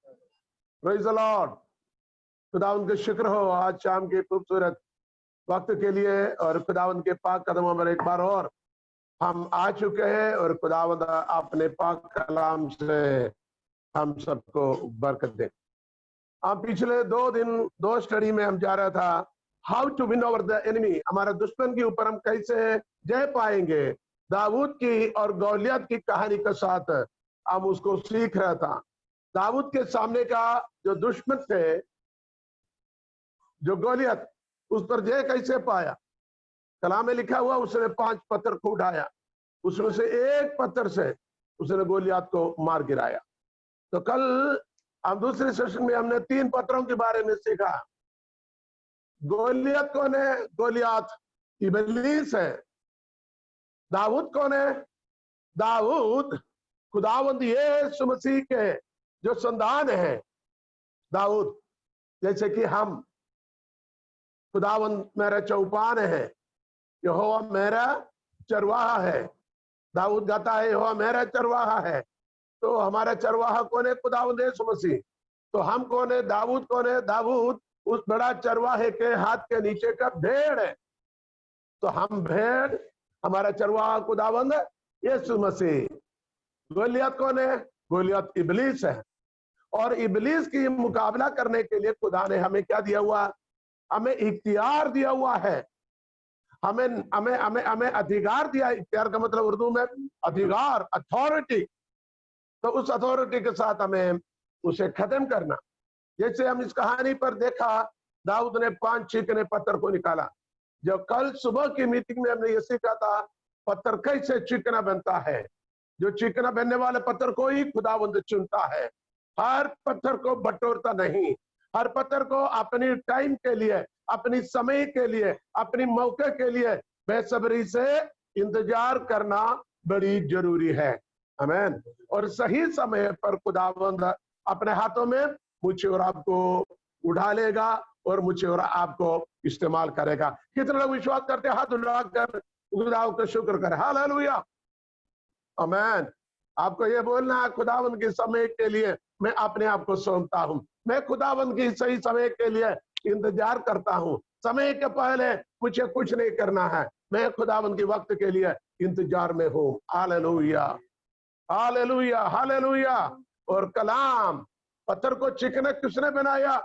Praise the Lord. खुदावंद का शुक्र हो आज शाम के खूबसूरत वक्त के लिए, और खुदावंद के पाक कदमों पर एक बार और हम आ चुके हैं, और खुदावंद अपने पाक कलाम से हम सबको बरकत दे। हम पिछले 2 दिन 2 स्टडी में हम जा रहा था how to win over the enemy, हमारा दुश्मन के ऊपर हम कैसे जय पाएंगे। दाऊद की और गौलियत की कहानी के साथ हम उसको सीख रहा था। दाऊद के सामने का जो दुश्मन थे, जो गौलियत, उस पर जय कैसे पाया। कलाम में लिखा हुआ उसने 5 पत्थर को उठाया, उसमें से एक पत्थर से उसने गोलियत को मार गिराया। तो कल हम दूसरे सेशन में हमने 3 पत्थरों के बारे में सीखा। गोलियत कौन है? गोलियत इब्लीस है। दाऊद कौन है? दाऊद खुदावंद यीशु मसीह के जो संतान है। दाऊद जैसे कि हम, खुदावंद मेरा चौपान है, यहोवा मेरा चरवाहा है। दाऊद गाता है यहोवा मेरा चरवाहा है। तो हमारा चरवाहा कौन है? खुदावंद यीशु मसीह। तो हम कौन है? दाऊद कौन है? दाऊद उस बड़ा चरवाहे के हाथ के नीचे का भेड़ है। तो हम भेड़, हमारा चरवाहा खुदावंद यीशु मसीह। गोलियत कौन है? गोलियत इब्लीस है। और इब्लीस की मुकाबला करने के लिए खुदा ने हमें क्या दिया हुआ? हमें इख्तियार दिया हुआ है। हमें हमें हमें हमें अधिकार दिया। इख्तियार का मतलब उर्दू में अधिकार, अथॉरिटी। तो उस अथॉरिटी के साथ हमें उसे खत्म करना। जैसे हम इस कहानी पर देखा, दाऊद ने 5 चिकने पत्थर को निकाला। जब कल सुबह की मीटिंग में हमने ये सीखा था पत्थर कैसे चिकना बनता है। जो चिकना बनने वाले पत्थर को ही खुदावंद चुनता है। हर पत्थर को बटोरता नहीं। हर पत्थर को अपनी टाइम के लिए, अपनी समय के लिए, अपनी मौके के लिए बेसब्री से इंतजार करना बड़ी जरूरी है। आमीन। और सही समय पर खुदावंद अपने हाथों में मुझे और आपको उठा लेगा और मुझे और आपको इस्तेमाल करेगा। कितने लोग विश्वास करते हैं? हाथ उठाकर खुदा का शुक्र करें। हालेलुया, आमीन। आपको ये बोलना है खुदावंद के समय के लिए मैं अपने आप को सौंपता हूं। मैं खुदावंद की सही समय के लिए इंतजार करता हूं। समय के पहले मुझे कुछ नहीं करना है। मैं खुदावंद के वक्त के लिए इंतजार में हूं। Hallelujah, hallelujah, hallelujah. और कलाम, पत्थर को चिकना किसने बनाया?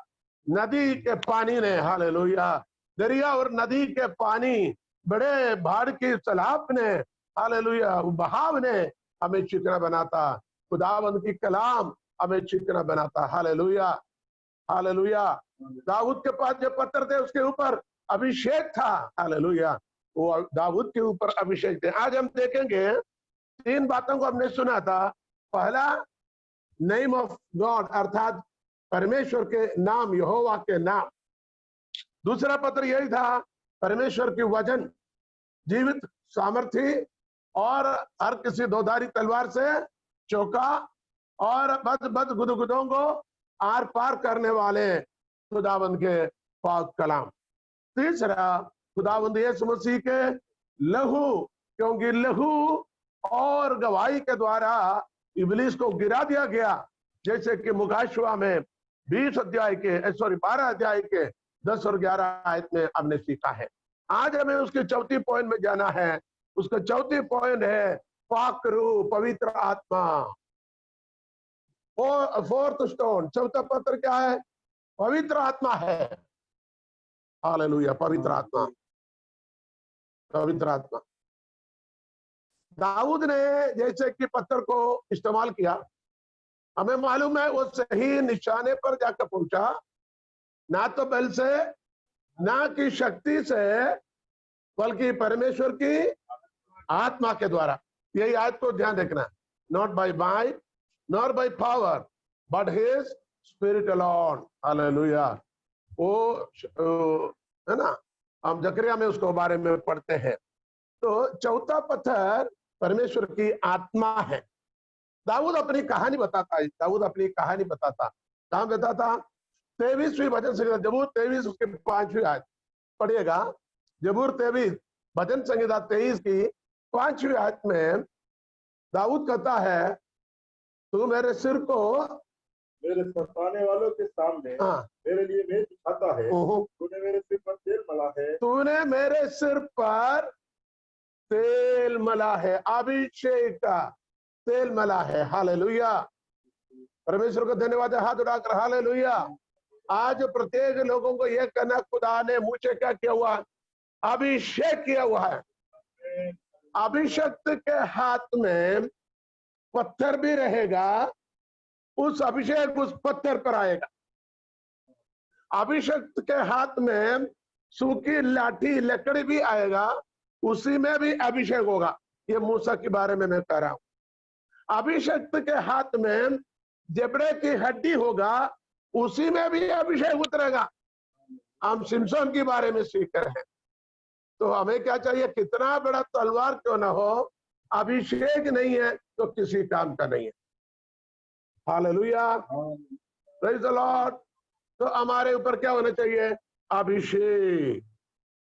नदी के पानी ने। हालेलुया। दरिया और नदी के पानी, बड़े बाढ़ की सैलाब ने, हालेलुया, बहाव ने हमें चिकना बनाता। खुदावंद की कलाम हमें चिकना बनाता। Hallelujah, hallelujah. दाऊद के पास जो पत्थर थे उसके ऊपर अभिषेक था। हालेलुया, वो दाऊद के ऊपर अभिषेक थे। आज हम देखेंगे 3 बातों को हमने सुना था। पहला, नेम ऑफ गॉड, अर्थात परमेश्वर के नाम, यहोवा के नाम। दूसरा पत्र यही था, परमेश्वर की वचन जीवित, सामर्थी और हर किसी दोधारी तलवार से चौका और बद गुदगुदों को आर पार करने वाले खुदावंद के पाक कलाम। तीसरा, खुदावंद यीशु मसीह के लहू, क्योंकि लहू और गवाही के द्वारा इब्लीस को गिरा दिया गया। जैसे कि मुकाशवा में 12 अध्याय के 10 और 11 आयत में हमने सीखा है। आज हमें उसके चौथी पॉइंट में जाना है। उसका चौथी पॉइंट है पाक रूह, पवित्र आत्मा। फोर्थ स्टोन, चौथा पत्थर क्या है? पवित्र आत्मा है। हालेलुया, पवित्र आत्मा, पवित्र आत्मा। दाऊद ने जैसे कि पत्थर को इस्तेमाल किया, हमें मालूम है वो सही निशाने पर जाकर पहुंचा, ना तो बल से, ना कि शक्ति से, बल्कि परमेश्वर की आत्मा के द्वारा। यही आयत को ध्यान रखना। Not by might not by power but his spirit alone. Hallelujah. वो है ना, हम जकरिया में उसको बारे में पढ़ते हैं। तो चौथा पत्थर परमेश्वर की आत्मा है। दाऊद अपनी कहानी बताता है। दाऊद अपनी कहानी बताता, कहां बताता? 23वीं भजन संहिता, जबूर 23 उसके 5वीं आयत पढ़िएगा। जबूर 23 भजन संहिता 23 की 5वीं आयत में दाऊद कहता है, तू मेरे सिर को मेरे सताने वालों के सामने हाँ मेरे लिए मेज बिछाता है। तूने मेरे सिर पर तेल मला है। तूने मेरे सिर पर तेल मला है, अभिषेक का तेल मला है। हालेलुया, परमेश्वर को धन्यवाद है। हाथ उठाकर हालेलुया। आज प्रत्येक लोगों को यह कहना, खुदा ने मुझे क्या किया हुआ, अभिषेक किया हुआ है। अभिषक्त के हाथ में पत्थर भी रहेगा, उस अभिषेक उस पत्थर पर आएगा। अभिषक्त के हाथ में सूखी लाठी लकड़ी भी आएगा, उसी में भी अभिषेक होगा। ये मूसा के बारे में मैं कह रहा हूं। अभिषक्त के हाथ में जबड़े की हड्डी होगा, उसी में भी अभिषेक उतरेगा। हम सिमसोन के बारे में सीख रहे हैं। तो हमें क्या चाहिए, कितना बड़ा तलवार क्यों ना हो, अभिषेक नहीं है तो किसी काम का नहीं है। Hallelujah, praise the Lord. तो हमारे ऊपर क्या होना चाहिए, अभिषेक।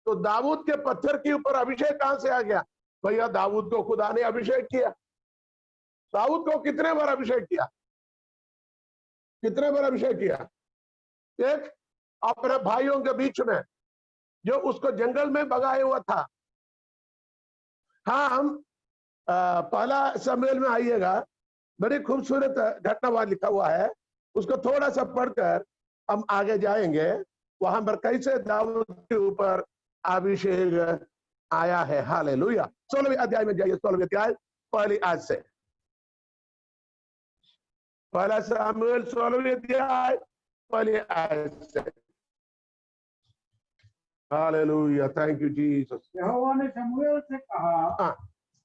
तो दाऊद के पत्थर के ऊपर अभिषेक कहां से आ गया? भैया दाऊद को खुदा ने अभिषेक किया। दाऊद को कितने बार अभिषेक किया? कितने बार अभिषेक किया? एक, अपने भाइयों के बीच में जो उसको जंगल में भगाया हुआ था। हाँ, हम पहला शमूएल में आइएगा, बड़ी खूबसूरत घटनावाद लिखा हुआ है, उसको थोड़ा सा पढ़कर हम आगे जाएंगे। वहां पर कैसे दाऊद के ऊपर अभिषेक आया है। हालेलुया। 16वें अध्याय में जाइए, 16वें अध्याय पहली आयत से। पहला शमूएल 16वें अध्याय पहली आयत से। Hallelujah, thank you Jesus. यहोवा ने शमूएल से कहा, हाँ,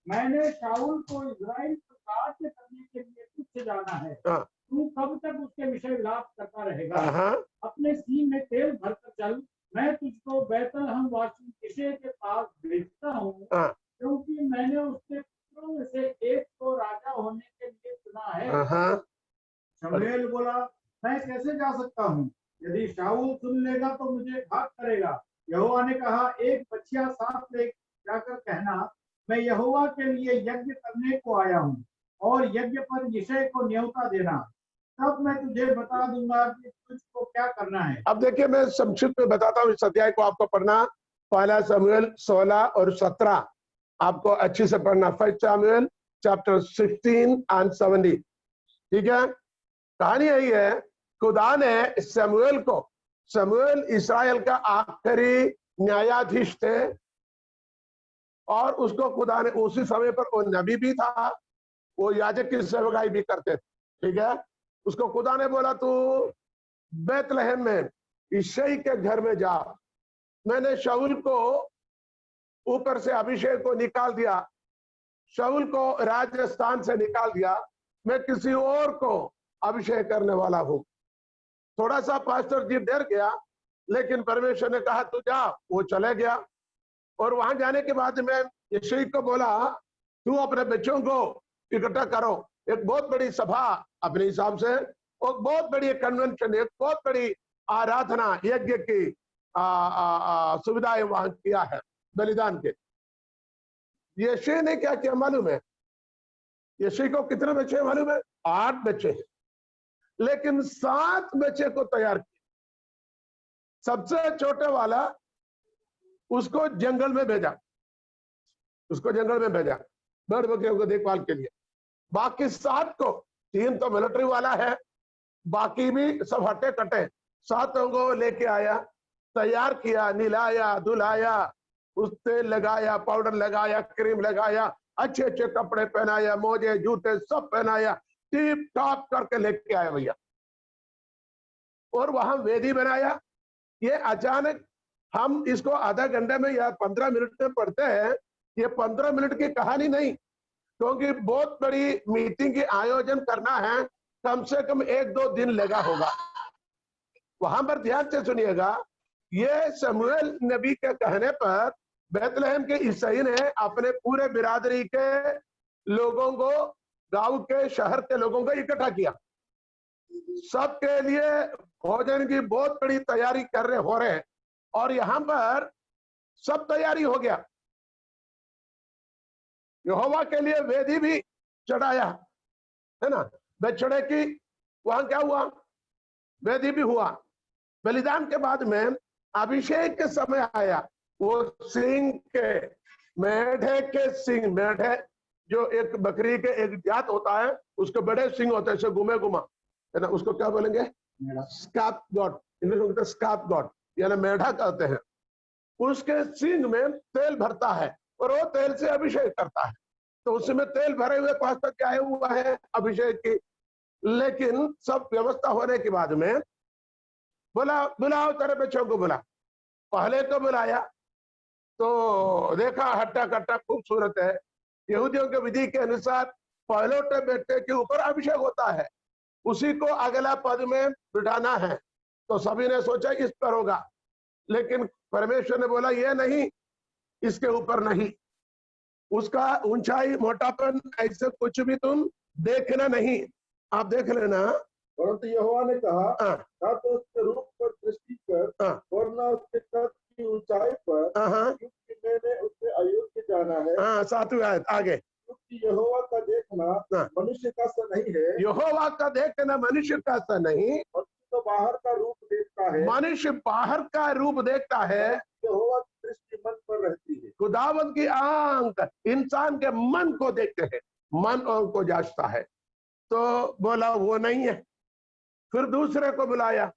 मैंने शाऊल को इस्राएल पर राज्य करने के लिए तुझसे जाना है। हाँ, तू कब तक उसके विषय विलाप करता रहेगा? हाँ, अपने सीन में तेल भरकर चल, मैं तुझको बैतलहम वासी यिशै के पास भेजता हूँ, हाँ, क्योंकि मैंने उसके पुत्रों में से एक को राजा होने के लिए चुना है। हाँ। शमूएल बोला, मैं कैसे जा सकता हूँ? यदि शाऊल सुन लेगा तो मुझे घात करेगा। यहोवा ने कहा, एक बछिया साथ ले जाकर कहना, मैं यहोवा के लिए यज्ञ करने को आया हूँ, और यज्ञ पर यिशै को न्योता देना। तब मैं तुझे बता दूंगा कि तुझको क्या करना है। अब देखिए, मैं संक्षिप्त में बताता हूँ इस अध्याय को, आपको पढ़ना पहला शमूएल 16 और 17 आपको अच्छी से पढ़ना। फर्स्ट शमूएल चैप्टर 16 एंड 17। ठीक है, कहानी यही है, खुदा ने शमूएल इस्राएल का आखिरी न्यायाधीश थे, और उसको खुदा ने उसी समय पर, वो नबी भी था, वो याजक की सेवकाई भी करते थे। ठीक है, उसको खुदा ने बोला, तू बैतलहम में यिशै के घर में जा। मैंने शाऊल को ऊपर से अभिषेक को निकाल दिया, शाऊल को राजस्थान से निकाल दिया, मैं किसी और को अभिषेक करने वाला हूं। थोड़ा सा पास्टर जी डर गया, लेकिन परमेश्वर ने कहा तू जा। वो चले गया, और वहां जाने के बाद मैं यिशै को बोला, तू अपने बच्चों को इकट्ठा करो, एक बहुत बड़ी सभा अपने हिसाब से, और बहुत बड़ी कन्वेंशन, एक बहुत बड़ी आराधना यज्ञ की सुविधाएं वहां किया है, बलिदान के। यिशै ने क्या किया मालूम है? यिशै को कितने बच्चे मालूम है? 8 बच्चे, लेकिन 7 बच्चे को तैयार किया। सबसे छोटे वाला उसको जंगल में भेजा, भेड़ बकरियों को देखभाल के लिए। बाकी 7 को, 3 तो मिलिट्री वाला है, बाकी भी सब हटे कटे, 7 को लेके आया, तैयार किया, निलाया, धुलाया, उस तेल लगाया, पाउडर लगाया, क्रीम लगाया, अच्छे अच्छे कपड़े पहनाया, मोजे जूते सब पहनाया, टिप टॉप करके लेके आया भैया। और वहां वेदी बनाया। ये अचानक हम इसको आधा घंटे में या 15 मिनट में पढ़ते हैं, ये 15 मिनट की कहानी नहीं, क्योंकि बहुत बड़ी मीटिंग की आयोजन करना है, कम से कम 1-2 दिन लगा होगा। वहां पर ध्यान से सुनिएगा, ये शमूएल नबी के कहने पर बैतलहम के ईसाई ने अपने पूरे बिरादरी के लोगों को, गांव के, शहर के लोगों को इकट्ठा किया। सबके लिए भोजन की बहुत बड़ी तैयारी हो रहे हैं, और यहां पर सब तैयारी हो गया। यहोवा के लिए वेदी भी चढ़ाया है ना, बछड़े की। वहां क्या हुआ, वेदी भी हुआ। बलिदान के बाद में अभिषेक के समय आया। वो सिंह के, मेढे के सिंह, मेढे जो एक बकरी के एक जात होता है, उसके बड़े सिंह होते हैं, घुमे घुमा, है ना, उसको क्या बोलेंगे? स्कैप गॉड, इंग्लिश में स्कैप गॉड, यानी मेढा कहते हैं। उसके सिंह में तेल भरता है और वो तेल से अभिषेक करता है। तो उसमें तेल भरे हुए पास तक क्या हुआ है? अभिषेक की। लेकिन सब व्यवस्था होने के बाद में बोला, बुलाओ तेरे बच्चों को बुला। पहले तो बुलाया तो देखा हट्टा कट्टा खूबसूरत है। यहूदियों के विधि के अनुसार पहलोटे बेटे के ऊपर अभिषेक होता है, उसी को अगला पद में बिठाना है। तो सभी ने सोचा इस पर होगा, लेकिन परमेश्वर ने बोला ये नहीं, इसके ऊपर नहीं, उसका ऊंचाई मोटापन ऐसे कुछ भी तुम देखना नहीं, आप देख लेना। परंतु यहोवा ने कहा, हाँ, ना तो उसके रूप पर दृष्टि कर हाँ, और न उसके कद की ऊंचाई पर, हाँ, क्योंकि मैंने उसे अयोग्य जाना है। हाँ, 7वीं आयत आगे। क्योंकि यहोवा का देखना हाँ। मनुष्य का सा नहीं है, यहोवा का देखना मनुष्य का सा नहीं, मनुष्य तो बाहर का रूप देखता है, मनुष्य बाहर का रूप देखता है, यहोवा की दृष्टि मन पर रहती है। खुदावंत की आंख इंसान के मन को देखते हैं, मन को जांचता है। तो बोला वो नहीं है। फिर दूसरे को बुलाया,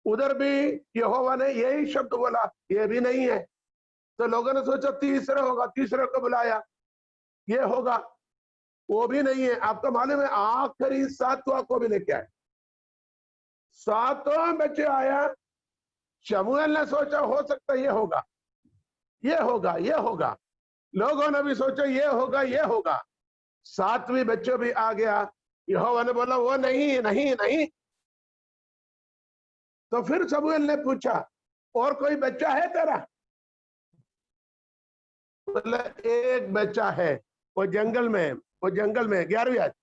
उधर भी यहोवा ने यही शब्द बोला, ये भी नहीं है। तो लोगों ने सोचा तीसरा होगा, तीसरे को बुलाया, ये होगा, वो भी नहीं है। आपको मालूम है आखिरी 7वां को भी लेके आए, 7वां बच्चे आया। शमूएल ने सोचा हो सकता ये होगा, ये होगा, ये होगा। लोगों ने भी सोचा ये होगा, ये होगा। 7वीं बच्चों भी आ गया। यहोवा ने बोला वो नहीं, नहीं, नहीं। तो फिर शमूएल ने पूछा और कोई बच्चा है तेरा? बोला एक बच्चा है, वो जंगल में, वो जंगल में। 11वीं आयत।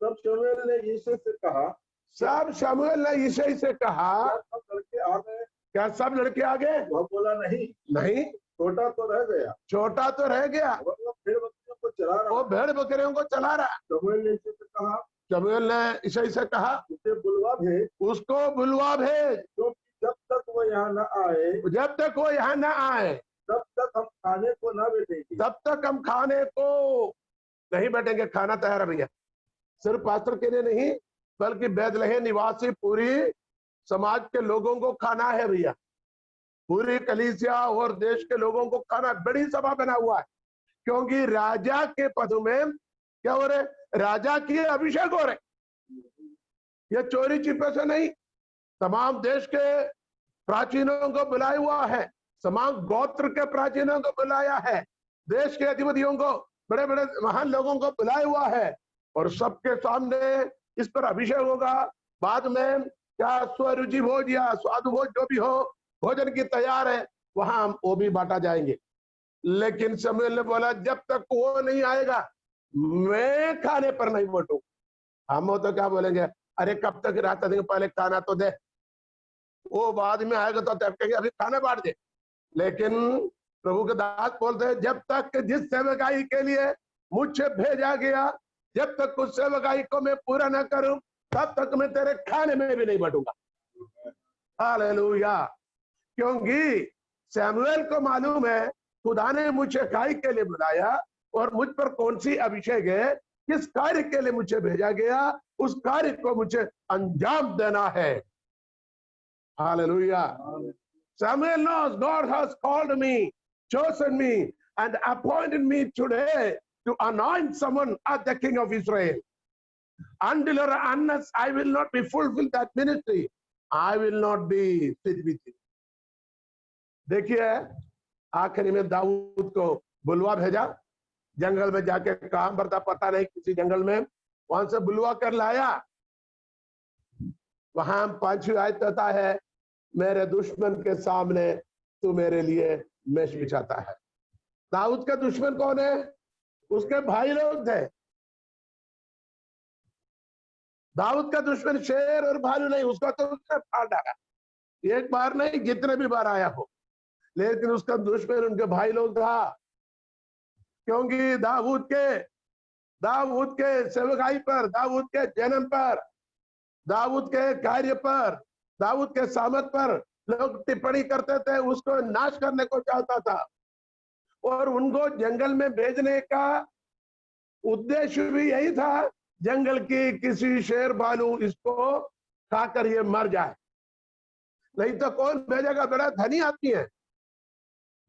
तब शमूएल ने यिशै से कहा, सब शमूएल ने यिशै से कहा, क्या सब लड़के आ गए? क्या सब लड़के आ गए? वह बोला नहीं, नहीं, छोटा तो रह गया, छोटा तो रह गया, वह भेड़ बकरियों को चला रहा। वो भेड़ बकरियों को चला रहा। शमूएल ने यिशै से कहा, शमूएल ने यिशै से कहा, उसे बुलवा भेज, उसको बुलवा भेज, क्योंकि जब तक वो यहाँ न आए, जब तक वो यहाँ न आए तब तक हम खाने को न बैठेंगे। तब तक हम खाने को नहीं बैठेंगे। खाना तैयार है भैया, सिर्फ पास्टर के लिए नहीं, बल्कि बैतलहम निवासी पूरी समाज के लोगों को खाना है भैया। पूरी कलीसिया और देश के लोगों को खाना। बड़ी सभा बना हुआ है, क्योंकि राजा के पद में क्या हो रहे? राजा की अभिषेक हो रहे। ये चोरी छिपे से नहीं, तमाम देश के प्राचीनों को बुलाया हुआ है, तमाम गोत्र के प्राचीनों को बुलाया है, देश के अधिपतियों को, बड़े बड़े महान लोगों को बुलाया हुआ है, और सबके सामने इस पर अभिषेक होगा। बाद में क्या स्वरुचि भोज या स्वादु भोज जो भी हो, भोजन की तैयार है, वहां वो भी बांटा जाएंगे। लेकिन शमूएल ने बोला जब तक वो नहीं आएगा मैं खाने पर नहीं बैठूं। हम हो तो क्या बोलेंगे, अरे कब तक रहता देंगे, पहले खाना तो दे, वो बाद में आएगा तो तब कहेंगे अभी खाना बांट दे। लेकिन प्रभु के दास बोलते हैं जब तक जिस सेवकाई के लिए मुझे भेजा गया, जब तक उस सेवकाई को मैं पूरा न करूं तब तक मैं तेरे खाने में भी नहीं बटूंगा। हालेलुया। क्योंकि सैमुएल को मालूम है खुदा ने मुझे काय के लिए बुलाया और मुझ पर कौन सी अभिषेक है, किस कार्य के लिए मुझे भेजा गया, उस कार्य को मुझे अंजाम देना है। Hallelujah. Samuel knows God has called me, chosen me, and appointed me today to anoint someone as the king of Israel. Until or unless I will not be fulfilled that ministry, I will not be fit with you. देखिए आखिरी में दाऊद को बुलवा भेजा, जंगल में जाके काम करता, पता नहीं किसी जंगल में, वहां से बुलवा कर लाया। वहां 5वीं आयत कहता है मेरे दुश्मन के सामने तू मेरे लिए मेष बिछाता है। दाऊद का दुश्मन कौन है? उसके भाई लोग थे। दाऊद का दुश्मन शेर और भालू नहीं, उसका तो उसने फाड़ डाला, एक बार नहीं जितने भी बार आया हो। लेकिन उसका दुश्मन उनके भाई लोग था, क्योंकि दाऊद के सेवकाई पर, दाऊद के जन्म पर दाऊद के कार्य पर, दाऊद के सामर्थ पर लोग टिप्पणी करते थे, उसको नाश करने को चाहता था और उनको जंगल में भेजने का उद्देश्य भी यही था, जंगल की किसी शेर भालू इसको खाकर ये मर जाए, नहीं तो कौन भेजेगा, बड़ा धनी आदमी है,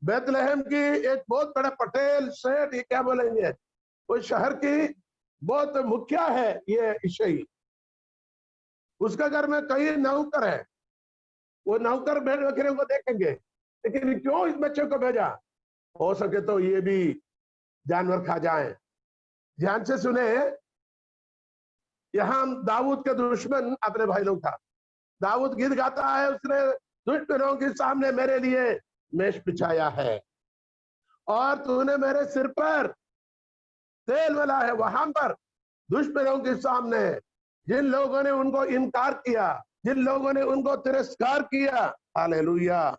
बेथलेहम की एक बहुत बड़ा पटेल सेठ, ये क्या बोलेंगे, वो शहर की बहुत मुखिया है ये ईसाई, उसका घर में कई नौकर है, वो नौकर भेड़ बकरियों को देखेंगे, लेकिन क्यों इस बच्चे को भेजा, हो सके तो ये भी जानवर खा जाए। ध्यान से सुने, यहां दाऊद के दुश्मन अपने भाई लोग था। दाऊद गीत गाता है, उसने दुश्मनों के सामने मेरे लिए मेष बिछाया है और तूने मेरे सिर पर तेल मला है। वहां पर दुश्मनों के सामने जिन लोगों ने उनको इनकार किया, जिन लोगों ने उनको तिरस्कार किया, हालेलुया,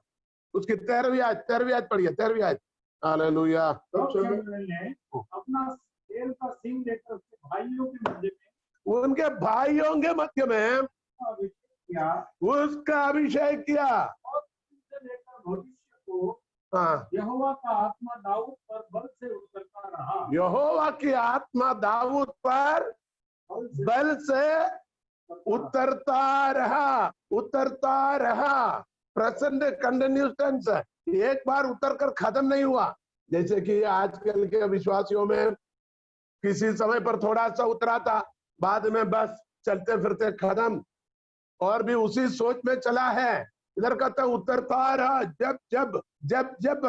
उसकी 13वीं आयत पढ़िए, 13वीं आयत, हालेलुया। तब शमूएल ने अपना तेल का सिंग लेकर उसके भाइयों के मध्य में, उनके भाइयों के मध्य में अभिषेक किया, उसका अभिषेक किया और उनसे लेकर भविष्य को हाँ, यहोवा का आत्मा दाऊद पर बल से उतरता रहा, यहोवा की आत्मा दाऊद पर बल से उतरता रहा। प्रेजेंट कंटिन्यूअस टेंस, एक बार उतर कर खत्म नहीं हुआ, जैसे कि आजकल के विश्वासियों में किसी समय पर थोड़ा सा उतरा था, बाद में बस चलते फिरते खत्म, और भी उसी सोच में चला है। इधर कहता उतरता रहा, जब जब जब जब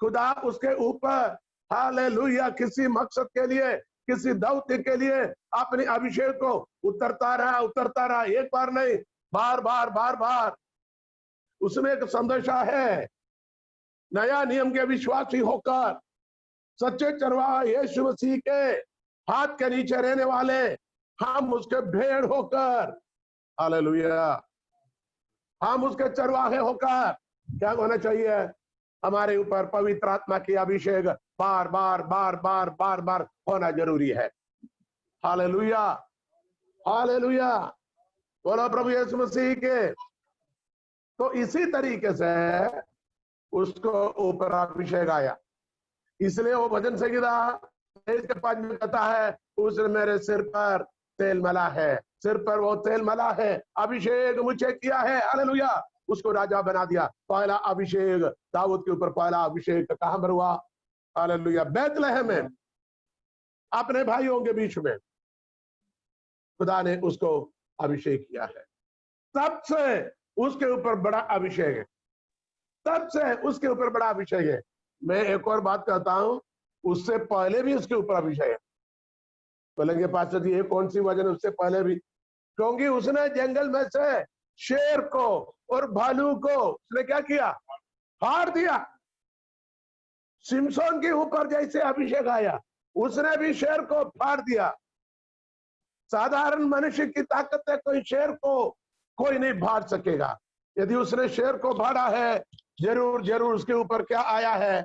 खुदा उसके ऊपर हालेलुया किसी मकसद के लिए, किसी दौत्य के लिए अपने अभिषेक को उतरता रहा, एक बार नहीं, बार बार बार बार। उसमें एक संदेशा है, नया नियम के विश्वासी होकर, सच्चे चरवाहा यीशु मसीह के हाथ के नीचे रहने वाले हम उसके भेड़ होकर, हालेलुया, हम उसके चरवाहे होकर क्या होना चाहिए, हमारे ऊपर पवित्र आत्मा की अभिषेक बार बार बार बार बार बार होना जरूरी है। हालेलुया, हालेलुया, बोलो प्रभु यीशु मसीह के। तो इसी तरीके से उसको ऊपर अभिषेक आया, इसलिए वो भजन संगीता इसके 5 में कहता है, उसने मेरे सिर पर तेल मला है, सिर पर वो तेल मला है, अभिषेक मुझे किया है, हालेलुया, उसको राजा बना दिया। पहला अभिषेक दाऊद के ऊपर, पहला अभिषेक कहां पर हुआ, हालेलुया, बेथलेहम में, अपने भाइयों के बीच में खुदा ने उसको अभिषेक किया है। तब से उसके ऊपर बड़ा अभिषेक है, तब से उसके ऊपर बड़ा अभिषेक है। मैं एक और बात कहता हूं, उससे पहले भी उसके ऊपर अभिषेक है। बोलेंगे पास्टर जी ये कौन सी वजह है, उससे पहले भी, क्योंकि उसने जंगल में से शेर को और भालू को उसने क्या किया, फाड़ दिया। सिमसोन के ऊपर जैसे अभिषेक आया, उसने भी शेर को फाड़ दिया। साधारण मनुष्य की ताकत है, कोई शेर को कोई नहीं फाड़ सकेगा। यदि उसने शेर को फाड़ा है, जरूर जरूर उसके ऊपर क्या आया है,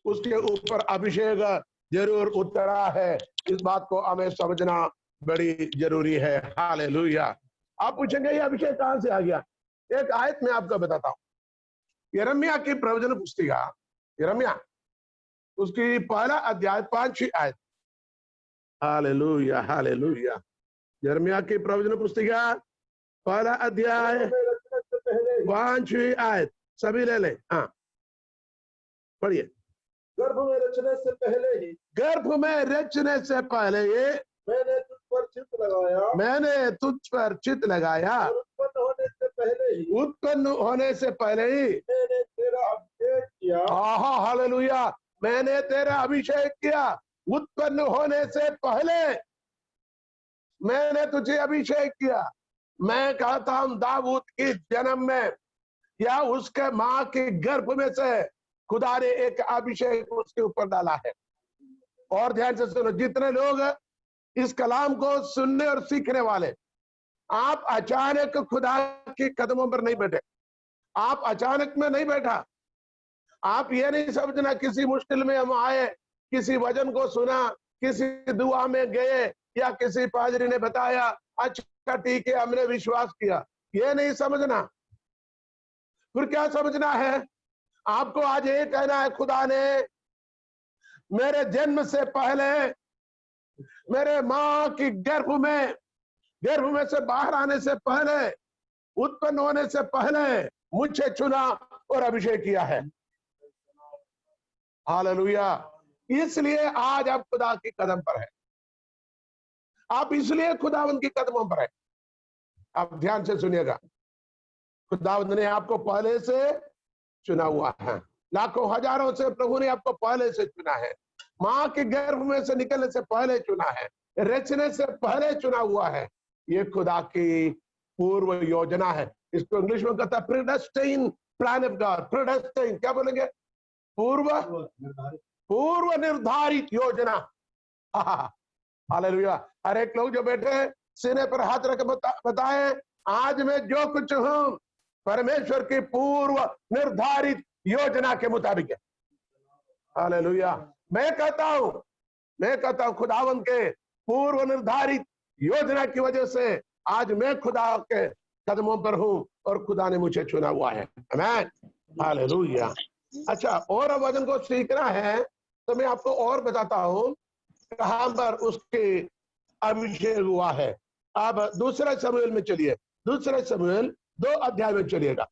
उसके ऊपर अभिषेक जरूर उतरा है। इस बात को हमें समझना बड़ी जरूरी है। हालेलुया। आप पूछेंगे ये अभिषेक कहां से आ गया, एक आयत में आपको बताता हूं। यिर्मयाह की प्रवचन पुस्तिका, यिर्मयाह उसकी पहला अध्याय 5वीं आयत, हालेलुया हालेलुया। यिर्मयाह की प्रवचन पुस्तिका पहला अध्याय 5वीं आयत, सभी ले ले, हाँ पढ़िए। गर्भ में रचने से पहले ही, गर्भ में रचने से पहले ये मैंने तुझ पर चित्त लगाया, मैंने तुझ पर चित्त लगाया, और उत्पन्न होने से पहले ही, उत्पन्न होने से पहले ही मैंने तेरा अभिषेक किया। आहा हालेलुया, मैंने तेरा अभिषेक किया। उत्पन्न होने से पहले मैंने तुझे अभिषेक किया। मैं कहता हूं दाऊद के जन्म में या उसके मां के गर्भ में से खुदा ने एक अभिषेक उसके ऊपर डाला है। और ध्यान से सुनो, जितने लोग इस कलाम को सुनने और सीखने वाले, आप अचानक खुदा के कदमों पर नहीं बैठे, आप अचानक में नहीं बैठा। आप ये नहीं समझना किसी मुश्किल में हम आए, किसी वचन को सुना, किसी दुआ में गए या किसी पादरी ने बताया, अच्छा ठीक है, हमने विश्वास किया, ये नहीं समझना। फिर क्या समझना है? आपको आज ये कहना है, खुदा ने मेरे जन्म से पहले, मेरे मां की गर्भ में से बाहर आने से पहले, उत्पन्न होने से पहले मुझे चुना और अभिषेक किया है। हालेलुया। इसलिए आज आप खुदा के कदम पर है, आप इसलिए खुदावंद के कदमों पर है। आप ध्यान से सुनिएगा, खुदावंद ने आपको पहले से चुना हुआ है, लाखों हजारों से प्रभु ने आपको पहले से चुना है, मां के गर्भ में से निकलने से पहले चुना है, रचने से पहले चुना हुआ है। ये खुदा की पूर्व योजना है। इसको इंग्लिश में कहता है प्रीडेस्टाइन प्लान ऑफ गॉड। प्रीडेस्टाइन क्या बोलेंगे? पूर्व निर्धारित योजना। हालेलुया। हर एक लोग जो बैठे सीने पर हाथ रख बताए, आज मैं जो कुछ हूं परमेश्वर की पूर्व निर्धारित योजना के मुताबिक है। हालेलुया। मैं कहता हूं खुदावंद के पूर्व निर्धारित योजना की वजह से आज मैं खुदा के कदमों पर हूं और खुदा ने मुझे चुना हुआ है। आमीन। हालेलुया। अच्छा, और वचन को सीखना है तो मैं आपको और बताता हूं कहां पर उसके अभिषेक हुआ है। अब दूसरा शमूएल में चलिए, दूसरा शमूएल 2 अध्याय में चलिएगा।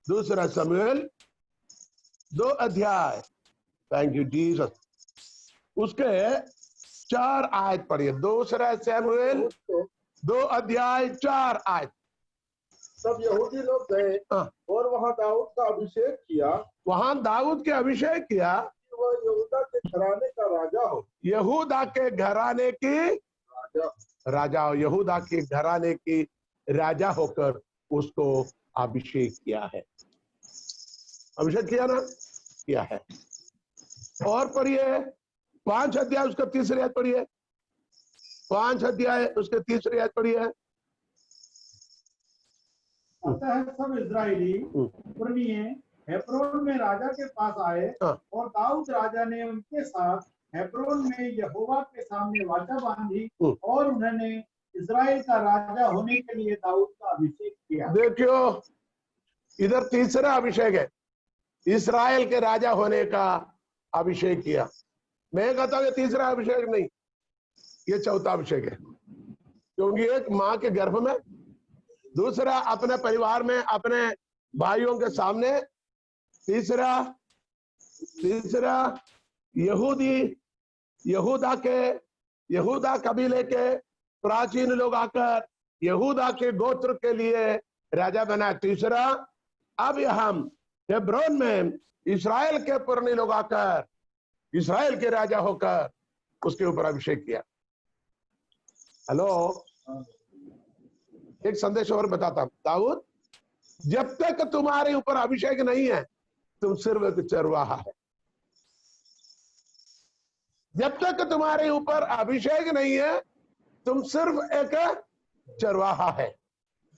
दूसरा शमूएल 2 अध्याय, थैंक यू जीसस, उसके 4 आयत पढ़िए। दूसरा शमूएल 2 अध्याय 4 आयत। सब यहूदी लोग गए और वहां दाऊद का अभिषेक किया। वहां दाऊद के अभिषेक किया कि वह यहूदा के घराने का राजा हो। यहूदा के घराने की राजा हो। यहूदा के घराने की राजा होकर उसको अभिषेक किया है। अभिषेक किया ना? किया है। और पढ़िए 5 अध्याय उसका 3री आयत पढ़िए। 5 अध्याय उसके 3री आयत पढ़िए। अतः सब इस्राएली पुरनिये हेब्रोन में राजा के पास आए और दाऊद राजा ने उनके साथ हेब्रोन में यहोवा के सामने वाचा बांधी और उन्होंने इस्राएल का राजा होने के लिए दाऊद का अभिषेक किया। देखियो, इधर तीसरा अभिषेक है, इस्राएल के राजा होने का अभिषेक किया। मैं कहता हूं ये तीसरा अभिषेक नहीं, ये चौथा अभिषेक है, क्योंकि एक मां के गर्भ में, दूसरा अपने परिवार में अपने भाइयों के सामने, तीसरा यहूदा कबीले के प्राचीन लोग आकर यहूदा के गोत्र के लिए राजा बना। तीसरा, अब हम हेब्रोन में इस्राएल के पुरनी लोग आकर इस्राएल के राजा होकर उसके ऊपर अभिषेक किया। हेलो, एक संदेश और बताता हूं। दाऊद, जब तक तुम्हारे ऊपर अभिषेक नहीं है तुम सिर्फ एक चरवाहा है। जब तक तुम्हारे ऊपर अभिषेक नहीं है तुम सिर्फ एक चरवाहा है।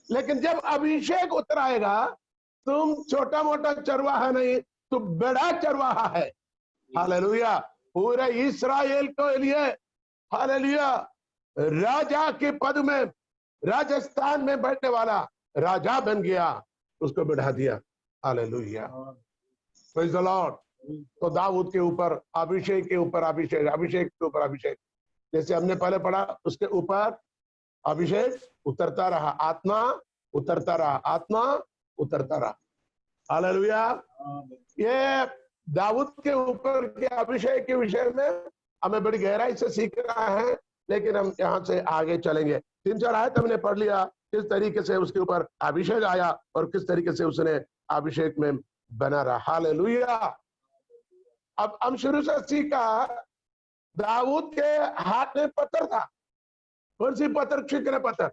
लेकिन जब अभिषेक उतर आएगा तुम छोटा मोटा चरवाहा नहीं, तुम बड़ा चरवाहा है। हालेलुया। पूरे इस्राएल के लिए, हालेलुया, राजा के पद में राजस्थान में बैठने वाला राजा बन गया, उसको बढ़ा दिया। Hallelujah, praise the Lord. तो दाऊद के ऊपर अभिषेक के ऊपर अभिषेक, अभिषेक के ऊपर अभिषेक, जैसे हमने पहले पढ़ा, उसके ऊपर अभिषेक उतरता रहा, आत्मा उतरता रहा, आत्मा उतरता रहा। हालेलुया। ये दाऊद के ऊपर के अभिषेक के विषय में हमें बड़ी गहराई से सीखना है, लेकिन हम यहाँ से आगे चलेंगे। 3-4 आयत हमने पढ़ लिया, किस तरीके से उसके ऊपर अभिषेक आया और किस तरीके से उसने अभिषेक में बना रहा। हालेलुया। अब हम शुरू से सीखा, दाऊद के हाथ में पत्थर था। कौन सी पत्थर? क्षिक्र पत्थर।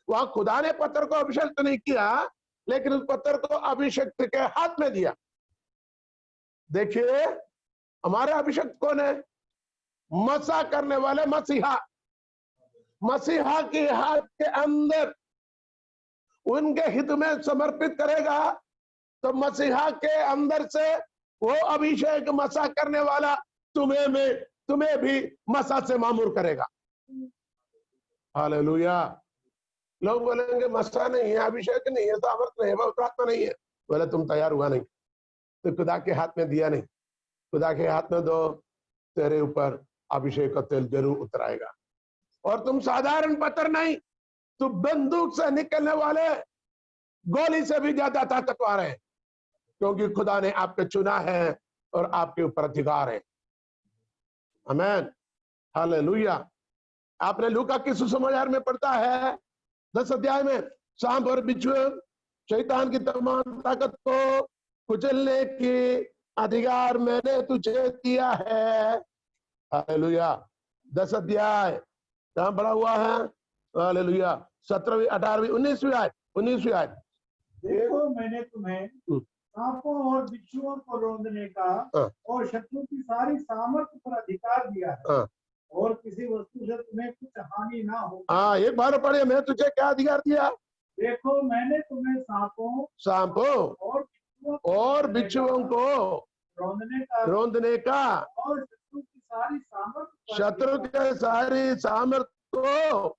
वहां खुदा ने पत्थर को अभिषेक तो नहीं किया, लेकिन उस पत्थर को अभिषेक के हाथ में दिया। देखिए, हमारा अभिषेक कौन है? मसा करने वाले मसीहा। मसीहा के हाथ के अंदर उनके हित में समर्पित करेगा तो मसीहा के अंदर से वो अभिषेक मसा करने वाला तुम्हें भी मसा से मामूर करेगा। हालेलुया। लोग बोलेंगे मसा नहीं है, अभिषेक नहीं है, सामर्थ नहीं है, पवित्र आत्मा नहीं है। बोले तुम तैयार हुआ नहीं, तो खुदा के हाथ में दिया नहीं। खुदा के हाथ में दो, तेरे ऊपर अभिषेक का तेल जरूर उतर आएगा। और तुम साधारण पत्थर नहीं, तुम बंदूक से निकलने वाले गोली से भी ज्यादा ताकतवर है, क्योंकि खुदा ने आपको चुना है और आपके ऊपर अधिकार है। आमीन, हालेलुया। आपने लूका की सुसमाचार में पढ़ता है 10 अध्याय में, सांप और बिच्छू शैतान की तमाम ताकत को कुचलने की अधिकार मैंने तुझे दिया है। हालेलुया। 10 अध्याय कहां पढ़ा हुआ है? हालेलुया। 17वीं 18वीं 19वीं आयत। देखो मैंने तुम्हें सांपों और बिच्छुओं को रौंदने का और शत्रु की सारी सामर्थ्य पर अधिकार दिया है, और किसी वस्तु से तुम्हें कुछ हानि ना हो। हाँ, एक बार पढ़े, मैं तुझे क्या अधिकार दिया? देखो मैंने तुम्हें सांपों और बिच्छुओं को रौंदने का और शत्रु के सारी सामर्थ्य को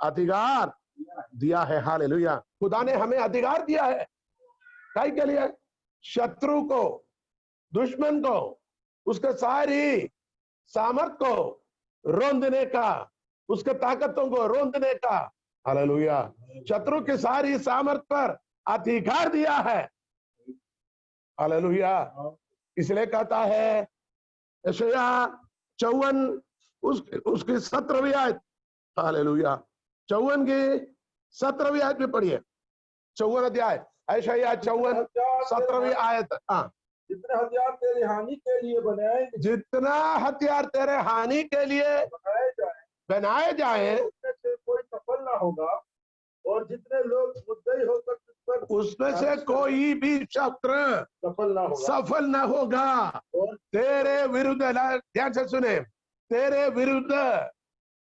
अधिकार दिया है। हालेलुया। खुदा ने हमें अधिकार दिया है, काय के लिए? शत्रु को, दुश्मन को, उसके सारी सामर्थ्य को रौंदने का, उसके ताकतों को रौंदने का। हालेलुया। शत्रु की सारी सामर्थ्य पर अधिकार दिया है। हालेलुया। इसलिए कहता है यशायाह 54 उसकी 17वीं आयत। हालेलुया। 54 की 17वीं आयत में पढ़िए। 54 अध्याय यशायाह 54 17वीं आयत। हाँ, जितने हथियार तेरी हानि के लिए बनाए, जितना हथियार तेरे हानि के लिए बनाए जाए कोई सफल ना होगा, और जितने लोग मुद्दई होकर उसमें से कोई भी शस्त्र सफल ना होगा। और तेरे विरुद्ध, ध्यान से सुने, तेरे विरुद्ध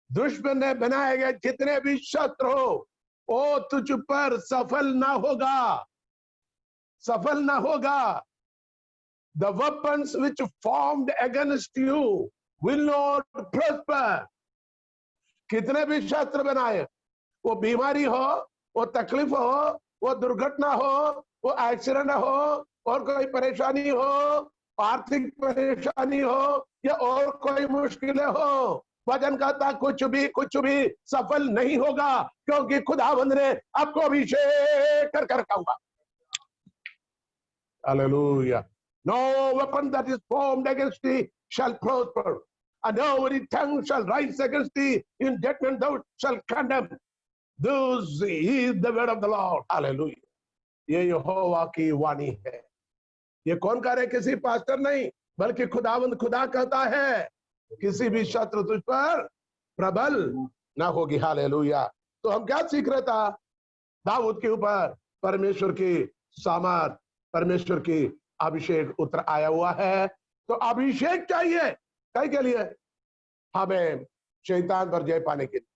दुश्मन ने बनाए गए जितने भी शस्त्र हो, वो तुझ पर सफल ना होगा, सफल ना होगा। The weapons which formed against you will not prosper. कितने भी शस्त्र बनाए, वो बीमारी हो, वो तकलीफ हो, वो दुर्घटना हो, वो एक्सीडेंट हो, और कोई परेशानी हो, आर्थिक परेशानी हो, या और कोई मुश्किलें हो, वचन कहता कुछ भी सफल नहीं होगा, क्योंकि खुदावंद ने आपको अभिषेक कर रखा हुआ। Hallelujah. No weapon that is formed against thee shall prosper, and no tongue shall rise against thee in judgment thou shalt condemn. This is the word of the Lord. Hallelujah. ये यहोवा की वाणी है। ये कौन कह रहे? किसी पास्टर नहीं, बल्कि खुदावंद खुदा कहता है, किसी भी शत्रु तुझ पर प्रबल ना होगी। हालेलुया। तो हम क्या सीख रहे था? दाऊद के ऊपर परमेश्वर की सामर्थ, परमेश्वर की अभिषेक उतर आया हुआ है। तो अभिषेक चाहिए कई के लिए? हमें शैतान पर जय पाने के लिए।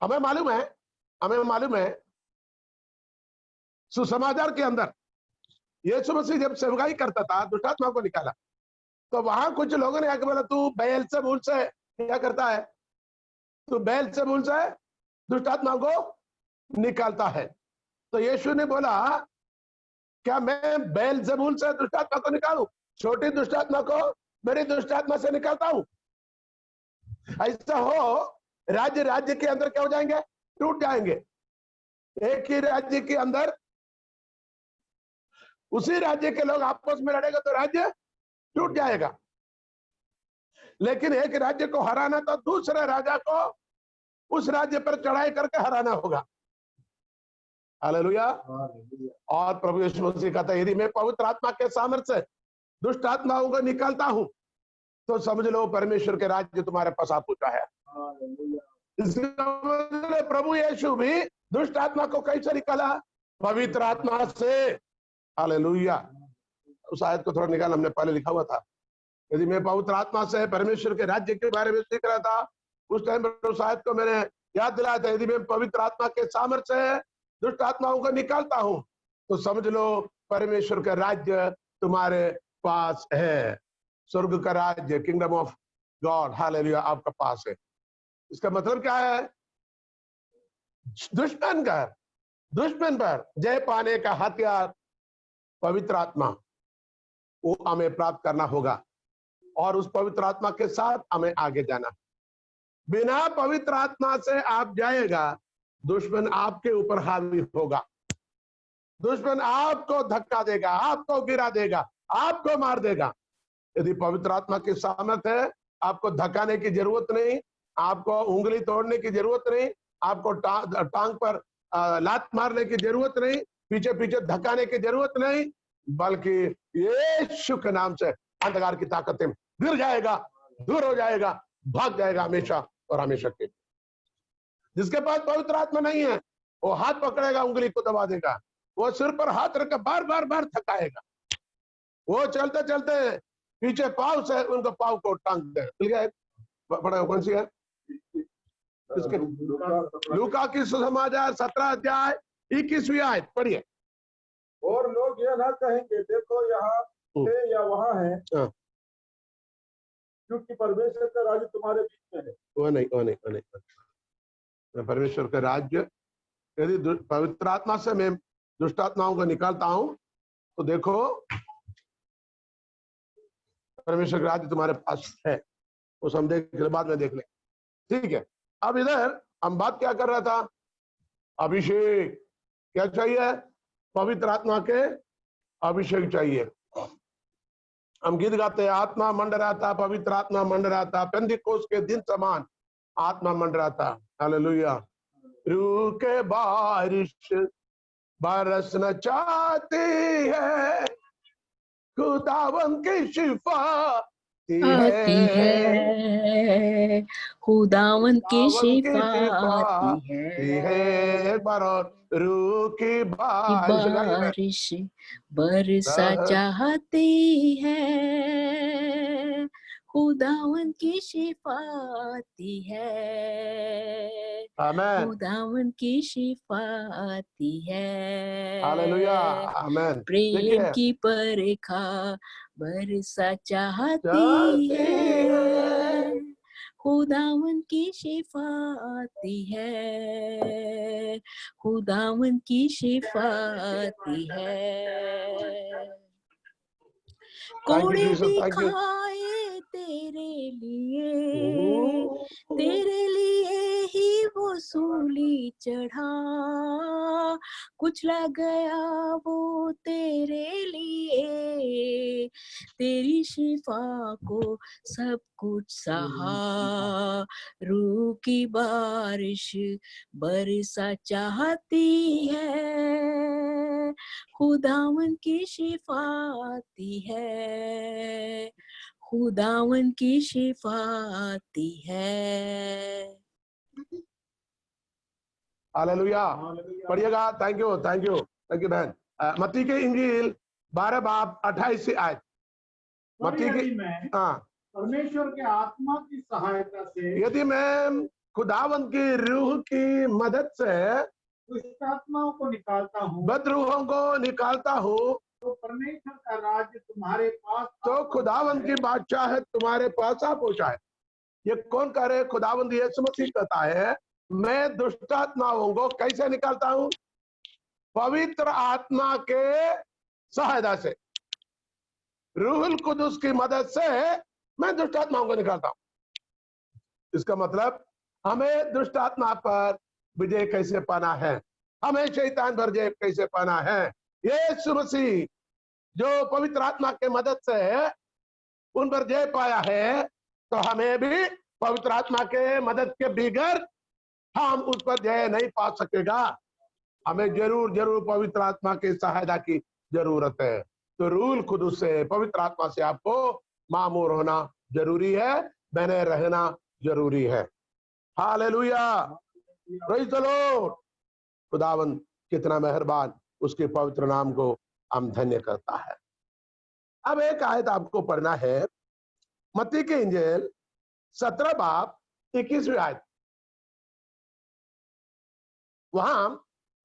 हमें मालूम है सुसमाचार के अंदर यीशु मसीह जब सेवकाई करता था, दुष्टात्मा को निकाला, तो वहां कुछ लोगों ने आके बोला, तू बेएल्ज़ेबूल से क्या करता है? तू बेएल्ज़ेबूल से दुष्टात्मा को निकालता है। तो यीशु ने बोला, क्या मैं बेएल्ज़ेबूल से दुष्टात्मा को निकालूं? छोटी दुष्टात्मा को बड़ी दुष्टात्मा से निकालता हूं। ऐसा हो, राज्य के अंदर क्या हो जाएंगे? टूट जाएंगे। एक ही राज्य के अंदर उसी राज्य के लोग आपस में लड़ेगा तो राज्य टूट जाएगा। लेकिन एक राज्य को हराना तो दूसरे राजा को उस राज्य पर चढ़ाई करके हराना होगा। हालेलुया। और प्रभु यीशु मसीह कहता है, यदि मैं पवित्र आत्मा के सामर्थ्य से दुष्ट आत्माओं को निकालता हूं, तो समझ लो परमेश्वर के राज्य तुम्हारे पास आ पहुंचा है। इसलिए प्रभु यीशु भी दुष्ट आत्मा को कैसे निकाला? पवित्र आत्मा से। हालेलुया। उस आयत को थोड़ा निकाल, हमने पहले लिखा हुआ था। यदि मैं पवित्र आत्मा से परमेश्वर के राज्य के बारे में सीख रहा था, उस टाइम पर उस आयत को मैंने याद दिलाया था। यदि मैं पवित्र आत्मा के सामर्थ्य से दुष्ट आत्माओं को निकालता हूं, तो समझ लो परमेश्वर का राज्य तुम्हारे पास है। स्वर्ग का राज्य, किंगडम ऑफ गॉड, हालेलुया, आपका पास है। इसका मतलब क्या है? दुश्मन पर जय पाने का हथियार पवित्र आत्मा, वो हमें प्राप्त करना होगा और उस पवित्र आत्मा के साथ हमें आगे जाना। बिना पवित्र आत्मा से आप जाएगा, दुश्मन आपके ऊपर हावी होगा, दुश्मन आपको धक्का देगा, आपको गिरा देगा, आपको मार देगा। यदि पवित्र आत्मा की सामर्थ है, आपको धक्काने की जरूरत नहीं, आपको उंगली तोड़ने की जरूरत नहीं, आपको टांग पर लात मारने की जरूरत नहीं, पीछे पीछे धक्काने की जरूरत नहीं, बल्कि यीशु के नाम से अंधकार की ताकतें गिर जाएगा, दूर हो जाएगा, भाग जाएगा हमेशा और हमेशा के। जिसके पास पवित्र आत्मा नहीं है, वो हाथ पकड़ेगा, उंगली को दबा देगा, वो सिर पर हाथ रखकर बार बार बार थकाएगा, वो चलते चलते पीछे पाव से उनको पाव को टांग दे। पढ़ा कौन सी है? लूका की सुसमाचार 17 अध्याय 21वीं आयत पढ़िए। और लोग यह ना कहेंगे देखो यहाँ है या वहाँ है, क्योंकि परमेश्वर का राज्य तुम्हारे बीच में है। वो नहीं। परमेश्वर का राज्य, यदि पवित्र आत्मा से मैं दुष्ट आत्माओं को निकालता हूं तो देखो परमेश्वर का राज्य तुम्हारे पास है। वो हम बाद में देख लें, ठीक है। अब इधर हम बात क्या कर रहा था? अभिषेक क्या चाहिए? पवित्र आत्मा के अभिषेक चाहिए। हम गीत गाते हैं, आत्मा मंडराता, पवित्र आत्मा मंडराता, पेंतिकोस्त के दिन समान आत्मा मंडराता। हालेलुया। रूह के बारिश बरसना चाहती है, खुदावन की शिफा आती है, खुदावन की शिफा आती है। एक बार और, रूह की बारिश बरसा चाहती है, खुदावन की शिफा आती है, आमेन, खुदावन की शिफा आती है। हालेलुया, आमेन। प्रेम की परीक्षा बरसा चाहती है, खुदावन की शिफा आती है, खुदावन की शिफा आती है। कोड़े दिखाए तेरे लिए ही वो सूली चढ़ा, कुचला गया वो तेरे लिए, तेरी शिफा को सब कुछ सहा, रूह की बारिश बरसा चाहती है, खुदावन की शिफा आती है, खुदावन की शिफा आती है। हालेलुया, पढ़िएगा। थैंक यू बहन। मत्ती के इंजील 12 बाब 28 से आयत। मत्ती की, परमेश्वर के आत्मा की सहायता से, यदि मैं खुदावन की रूह की मदद से दुष्ट आत्माओं को निकालता हूँ, बदरूहों को निकालता हूँ, तो परमेश्वर का राज्य तुम्हारे पास, तो खुदावन की बादशाह तुम्हारे पास आ पहुंचा है। ये कौन कह रहे? खुदावंद यीशु मसीह कहता है, मैं दुष्ट आत्माओं को कैसे निकालता हूं? पवित्र आत्मा के सहायता से, रूहुल कुदुस की मदद से मैं दुष्ट आत्माओं को निकालता हूं। इसका मतलब हमें दुष्ट आत्मा पर विजय कैसे पाना है, हमें शैतान पर विजय कैसे पाना है। यीशु मसीह जो पवित्र आत्मा के मदद से उन पर जय पाया है, तो हमें भी पवित्र आत्मा के मदद के बगैर हम उस पर जय नहीं पा सकेगा। हमें जरूर पवित्र आत्मा की सहायता की जरूरत है। तो रूहुल कुदुस से, पवित्र आत्मा से आपको मामूर होना जरूरी है, बने रहना जरूरी है। Hallelujah, praise the Lord. खुदावन कितना मेहरबान, उसके पवित्र नाम को हम धन्य करता है। अब एक आयत आपको पढ़ना है, मत्ती के इंजील 17 बाब 21वीं आयत। वहां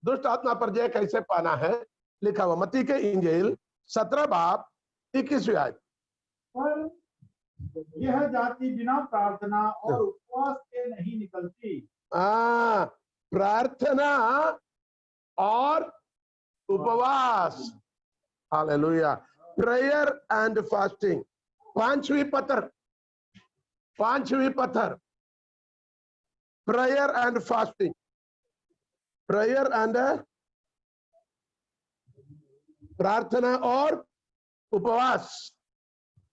दुष्ट आत्मा पर जय कैसे पाना है लिखा हुआ। मत्ती के इंजील 17 बाब 21वीं आयत। पर यह जाति बिना प्रार्थना और उपवास के नहीं निकलती। प्रार्थना और उपवास। हालेलुया। Prayer and fasting. पांचवी पत्थर prayer and fasting. Prayer and प्रार्थना और उपवास।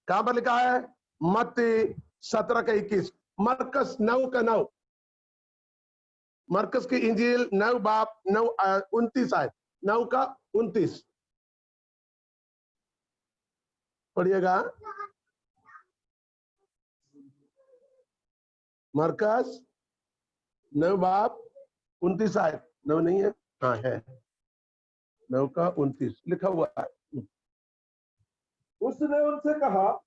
कहां पर लिखा है? मत्ती 17:21, मरकस 9:9, मरकस की इंजील 9:29 है, 9:29 पढ़िएगा। मरकस 9:29 है, 9 नहीं है, हाँ है, 9:29 लिखा हुआ है। उसने उनसे कहा,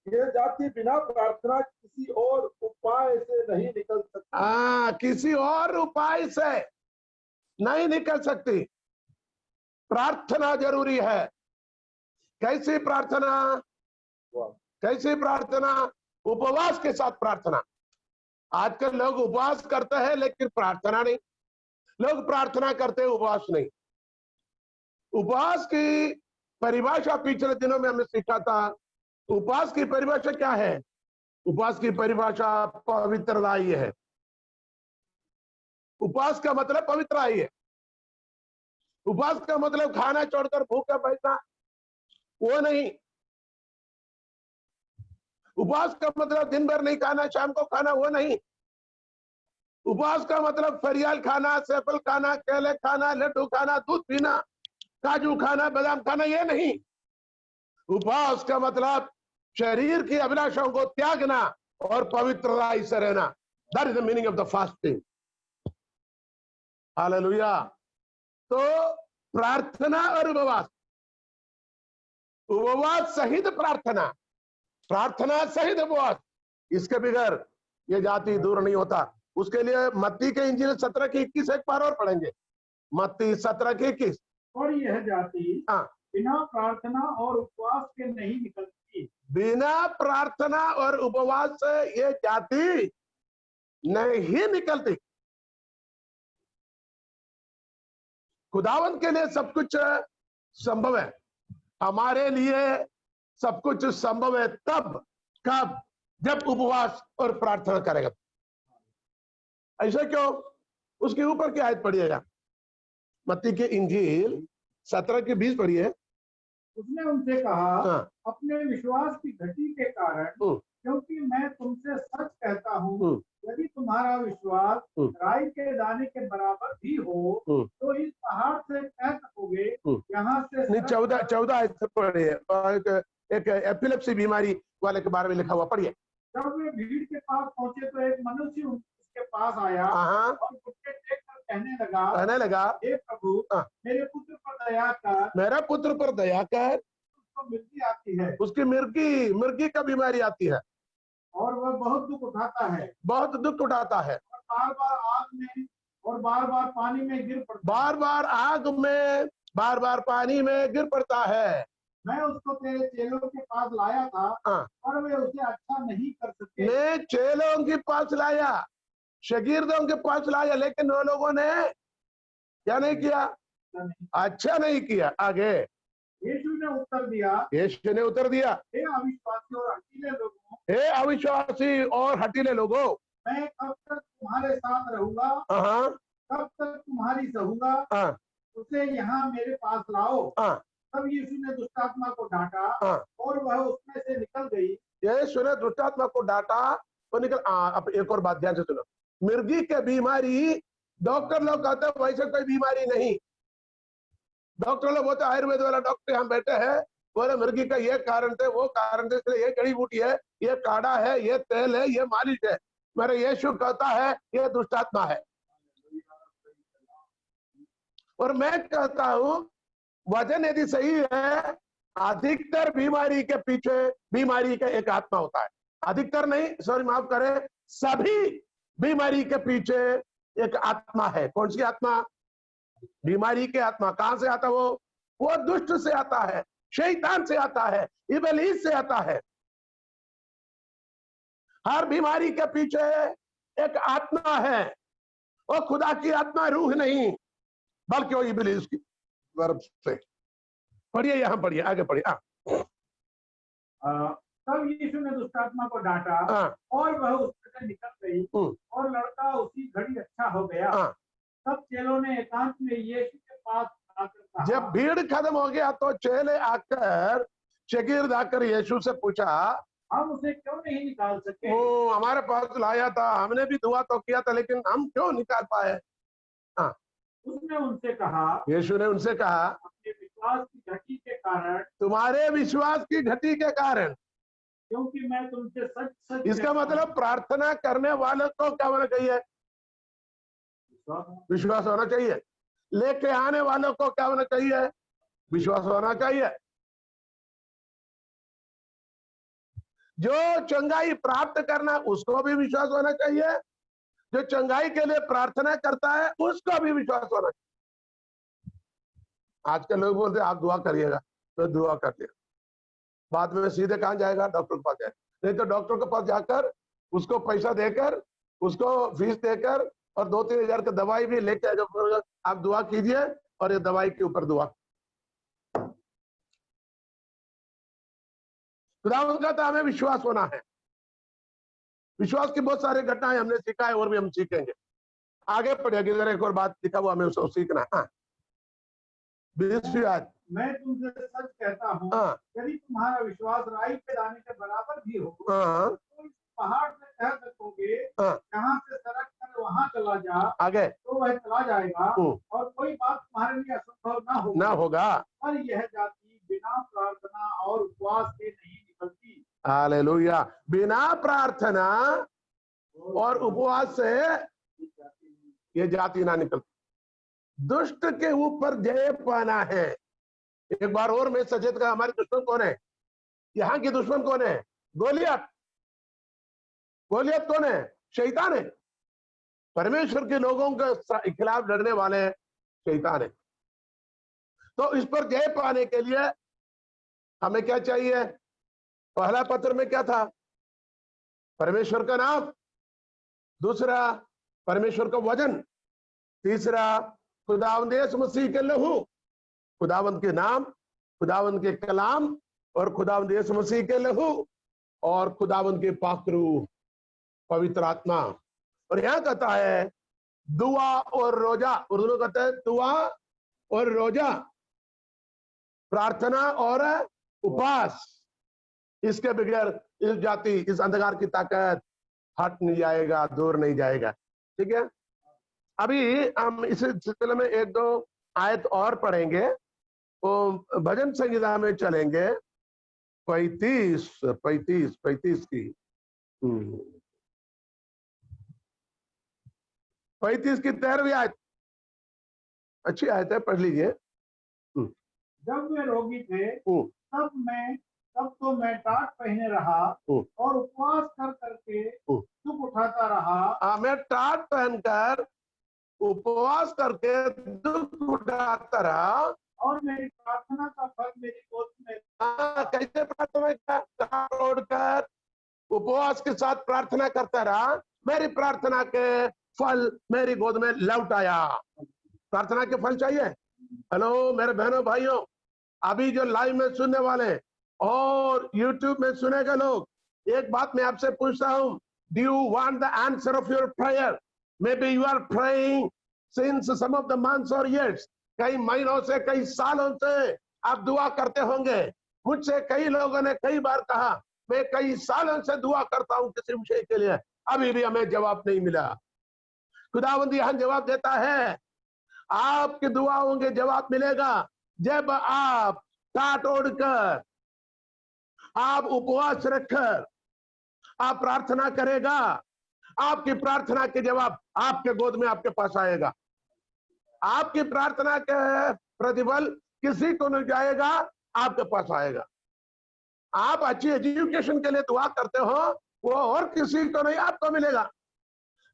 ये जाति बिना प्रार्थना किसी और उपाय से नहीं निकल सकती। किसी और उपाय से नहीं निकल सकती। प्रार्थना जरूरी है। कैसी प्रार्थना? कैसी प्रार्थना? उपवास के साथ प्रार्थना। आजकल लोग उपवास करते हैं लेकिन प्रार्थना नहीं। लोग प्रार्थना करते हैं, उपवास नहीं। उपवास की परिभाषा पिछले दिनों में हमने सीखा था। उपवास की परिभाषा क्या है? उपवास की परिभाषा पवित्रताई है। उपवास का मतलब पवित्रताई है। उपवास का मतलब खाना छोड़कर भूखा बैठना, वो नहीं। उपवास का मतलब दिन भर नहीं खाना, शाम को खाना, वो नहीं। उपवास का मतलब फरियाल खाना, सेफल खाना, केले खाना, लड्डू खाना, दूध पीना, काजू खाना, बादाम खाना, ये नहीं। उपवास का मतलब शरीर की अभिलाषाओं को त्यागना और पवित्रता से रहना। That is the meaning of the fasting. Hallelujah. तो प्रार्थना और उपवास, उपवास सहित प्रार्थना, प्रार्थना सहित उपवास, इसके बगैर ये जाति दूर नहीं होता। उसके लिए मत्ती के इंजील 17:21 एक बार और पढ़ेंगे। मत्ती 17:21। और यह जाति बिना प्रार्थना और उपवास के नहीं निकलती। बिना प्रार्थना और उपवास से ये जाति नहीं निकलती। खुदावंत के लिए सब कुछ संभव है। हमारे लिए सब कुछ संभव है तब, कब? जब उपवास और प्रार्थना करेगा। ऐसा क्यों? उसके ऊपर की आयत पढ़िएगा। मत्ती के इंजील 17:20 पढ़िए। उसने उनसे कहा, अपने विश्वास की घटी के कारण, क्योंकि मैं तुमसे सच कहता हूँ, यदि तुम्हारा विश्वास राई के दाने के बराबर भी हो तो इस पहाड़ से कह सकोगे, यहाँ से। नहीं, 14 आयत पढ़िए। एक एपिलेप्सी बीमारी वाले के बारे में लिखा हुआ, पढ़िए। जब वे भीड़ के पास पहुंचे तो एक मनुष्य उसके पास आया और घुटने टेककर कहने लगा, हे प्रभु, मेरे पुत्र पर दया कर। मेरा पुत्र पर दया कर। उसको मिर्गी आती है। उसकी मिर्गी का बीमारी आती है और वह बहुत दुख उठाता है, बहुत दुख उठाता है। बार बार आग में और बार बार पानी में गिर पड़ता, बार बार आग में, बार बार पानी में गिर पड़ता है। मैं उसको तेरे चेलों के पास लाया था, पर वे उसे अच्छा नहीं कर सके। मैं चेलों के पास लाया, शागिर्दों के पास लाया, लेकिन वो लोगों ने क्या नहीं किया? अच्छा नहीं किया। आगे यीशु ने उत्तर दिया, हे अविश्वासी और हठीले लोगों, मैं कब तक तुम्हारे साथ रहूंगा, कब तक तुम्हारी सहूंगा, उसे यहाँ मेरे पास लाओ। तब यीशु ने दुष्टात्मा को डांटा और वह उसमें से निकल गई। यीशु ने दुष्टात्मा को डांटा तो निकल। अब एक और बात ध्यान से सुनो। मिर्गी के बीमारी, डॉक्टर लोग कहते हैं वैसे कोई बीमारी नहीं। डॉक्टर लोग बोलते आयुर्वेद वाला डॉक्टर हम बैठे हैं, बोले मिर्गी का ये कारण थे, वो कारण थे, इसलिए ये जड़ी बूटी है, ये काढ़ा है, ये तेल है, ये मालिश है। मेरा यीशु कहता है ये दुष्टात्मा है। और मैं कहता हूं वजन यदि सही है, अधिकतर बीमारी के पीछे बीमारी का एक आत्मा होता है। अधिकतर नहीं, सॉरी माफ करें, सभी बीमारी के पीछे एक आत्मा है। कौन सी आत्मा? बीमारी के आत्मा। कहां से आता? वो दुष्ट से आता है, शैतान से आता है, इब्लीस से आता है। हर बीमारी के पीछे एक आत्मा है वो खुदा की आत्मा रूह नहीं, बल्कि वो इब्लीस की तरफ से। पढ़िए, यहां पढ़िए, आगे पढ़िए। तब यीशु ने दुष्ट आत्मा को डांटा और वह उससे से निकल गई और लड़का उसी घड़ी अच्छा हो गया। तब चेलों ने एकांत में यीशु के पास आकर कहा, जब भीड़ खत्म हो गया तो चेले आकर शागिर्द आकर यीशु से पूछा, हम उसे क्यों नहीं निकाल सके? वो हमारे पास लाया था, हमने भी दुआ तो किया था, लेकिन हम क्यों निकाल पाए? उसने उनसे कहा, यीशु ने उनसे कहा, अपने विश्वास की घटी के कारण, तुम्हारे विश्वास की घटी के कारण, क्योंकि मैं तुमसे सच सच इसका मतलब प्रार्थना करने वाले को क्या होना चाहिए? विश्वास होना चाहिए। लेके आने वालों को क्या होना चाहिए? विश्वास होना चाहिए। जो चंगाई प्राप्त करना उसको भी विश्वास होना चाहिए, जो चंगाई के लिए प्रार्थना करता है उसको भी विश्वास होना चाहिए। आजकल लोग बोलते हैं आप दुआ करिएगा, तो दुआ कर लिया, बाद में सीधे कहां जाएगा? डॉक्टर के पास जाएगा। नहीं तो डॉक्टर के पास जाकर उसको पैसा देकर, उसको फीस देकर और 2-3 हजार की दवाई भी लेके आप दुआ कीजिए और ये दवाई के ऊपर दुआ। खुदावंद का तो हमें विश्वास होना है। विश्वास की बहुत सारी घटनाएं हमने सीखा है और भी हम सीखेंगे। आगे पढ़िए, इधर एक और बात लिखा हुआ, हमें उसको सीखना है। 20वीं आयत, मैं तुमसे सच कहता हूँ, यदि तुम्हारा विश्वास राई के दाने के बराबर भी हो, तो इस पहाड़ से कह सकोगे यहाँ से सड़क कर वहां चला जा, आगे तो वह चला जाएगा और कोई बात तुम्हारे लिए असंभव ना होगा। पर यह जाति बिना प्रार्थना और उपवास के नहीं निकलती। हालेलुया। बिना प्रार्थना और उपवास से ये जाति ना निकलती। दुष्ट के ऊपर जय पाना है। एक बार और मैं सचेत का, हमारे दुश्मन कौन है? यहाँ की दुश्मन कौन है? गोलियत। गोलियत कौन है? शैतान है। परमेश्वर के लोगों के खिलाफ लड़ने वाले शैतान है। तो इस पर जय पाने के लिए हमें क्या चाहिए? पहला पत्र में क्या था? परमेश्वर का नाम, दूसरा परमेश्वर का वचन, तीसरा खुदावंद यीशु मसीह के लहू। खुदावंद के नाम, खुदावंद के कलाम और खुदावंद यीशु मसीह के लहू और खुदावंद के पाक रूह पवित्र आत्मा। और यहां कहता है दुआ और रोजा, उर्दू में कहता है दुआ और रोजा, प्रार्थना और उपवास। इसके बगैर इस जाति, इस अंधकार की ताकत हट नहीं जाएगा, दूर नहीं जाएगा। ठीक है, अभी हम इस सिलसिले में 1-2 आयत और पढ़ेंगे। तो भजन संहिता में चलेंगे 35 की 35 की 13वीं आयत अच्छी आयत है, पढ़ लीजिए। जब वे रोगी थे तब तो मैं टाट पहने रहा और उपवास कर करके दुख उठाता रहा। मैं टाट पहनकर उपवास करके दुख उठाता रहा और मेरी प्रार्थना का फल मेरी गोद में। कैसे प्रार्थना? ओढ़कर उपवास के साथ प्रार्थना करता रहा, मेरी प्रार्थना के फल मेरी गोद में लौट आया। प्रार्थना के फल चाहिए। हेलो मेरे बहनों भाइयों, अभी जो लाइव में सुनने वाले और YouTube में सुनेगा लोग, एक बात मैं आपसे पूछता हूं, do you want the answer of your prayer? Maybe you are praying since some of the months और इयर्स, कई महीनों से, कई सालों से आप दुआ करते होंगे। मुझसे कई लोगों ने कई बार कहा, मैं कई सालों से दुआ करता हूं किसी विषय के लिए, अभी भी हमें जवाब नहीं मिला। खुदावंद यहां जवाब देता है, आपकी दुआओं के जवाब मिलेगा जब आप टाट ओढ़कर, आप उपवास रखकर आप प्रार्थना करेगा। आपकी प्रार्थना के जवाब आपके गोद में, आपके पास आएगा। आपकी प्रार्थना के प्रतिफल किसी को नहीं जाएगा, आपके पास आएगा। आप अच्छी एजुकेशन के लिए दुआ करते हो, वो और किसी को नहीं, आपको मिलेगा।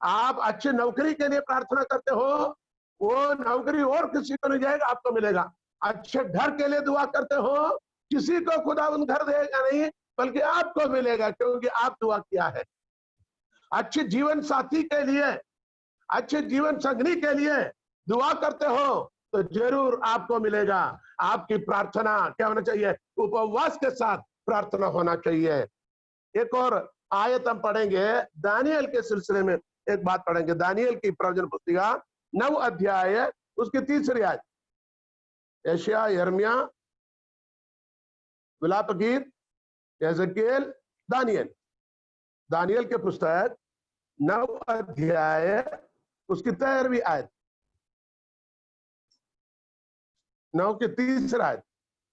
आप अच्छी नौकरी के लिए प्रार्थना करते हो, वो नौकरी और किसी को नहीं जाएगा, आपको मिलेगा। अच्छे घर के लिए दुआ करते हो, किसी को खुदावंद घर देगा नहीं, बल्कि आपको मिलेगा, क्योंकि आप दुआ किया है। अच्छे जीवन साथी के लिए अच्छे जीवन संगनी के लिए दुआ करते हो तो जरूर आपको मिलेगा। आपकी प्रार्थना क्या होना चाहिए? उपवास के साथ प्रार्थना होना चाहिए। एक और आयत हम पढ़ेंगे, दानियल के सिलसिले में एक बात पढ़ेंगे। दानियल की प्रवचन पुस्तिका 9 अध्याय उसकी 3री आयत। यशायाह, यिर्मयाह, विलाप गीत, यहेजकेल, दानियल। दानियल के पुस्तक 9 अध्याय उसकी 13वीं आयत, 9 की 3री आयत,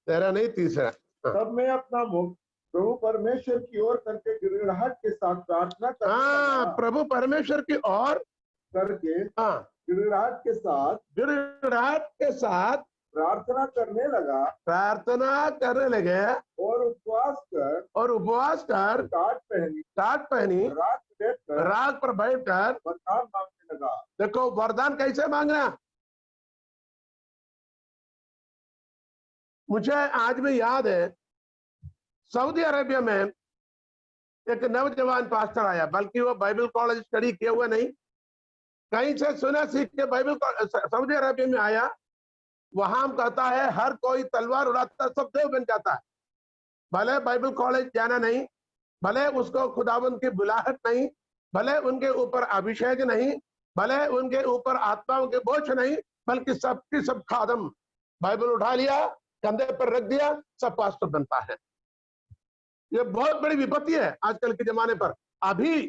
13 नहीं 3रा। तब मैं अपना मुख प्रभु परमेश्वर की ओर करके गिड़गिड़ाहट के साथ प्रार्थना करने लगा। प्रभु परमेश्वर की ओर करके गिड़गिड़ाहट के साथ प्रार्थना करने लगे और उपवास कर टाट पहनी राग पर बैठकर वरदान मांगने लगा। देखो वरदान कैसे मांगना। मुझे आज भी याद है, सऊदी अरेबिया में एक नौजवान पास्टर आया, बल्कि वो बाइबल कॉलेज स्टडी किए हुए नहीं, कहीं से सुना सीख के बाइबल सऊदी अरेबिया में आया। वहां हम कहता है हर कोई तलवार उड़ाता, सब देव बन जाता है। भले बाइबल कॉलेज जाना नहीं, भले उसको खुदावंद की बुलाहट नहीं, भले उनके ऊपर अभिषेक नहीं, भले उनके ऊपर आत्माओं के बोझ नहीं, बल्कि सबकी सब खादम बाइबल उठा लिया, कंधे पर रख दिया, सब पास्टर बनता है। ये बहुत बड़ी विपत्ति है आजकल के जमाने पर। अभी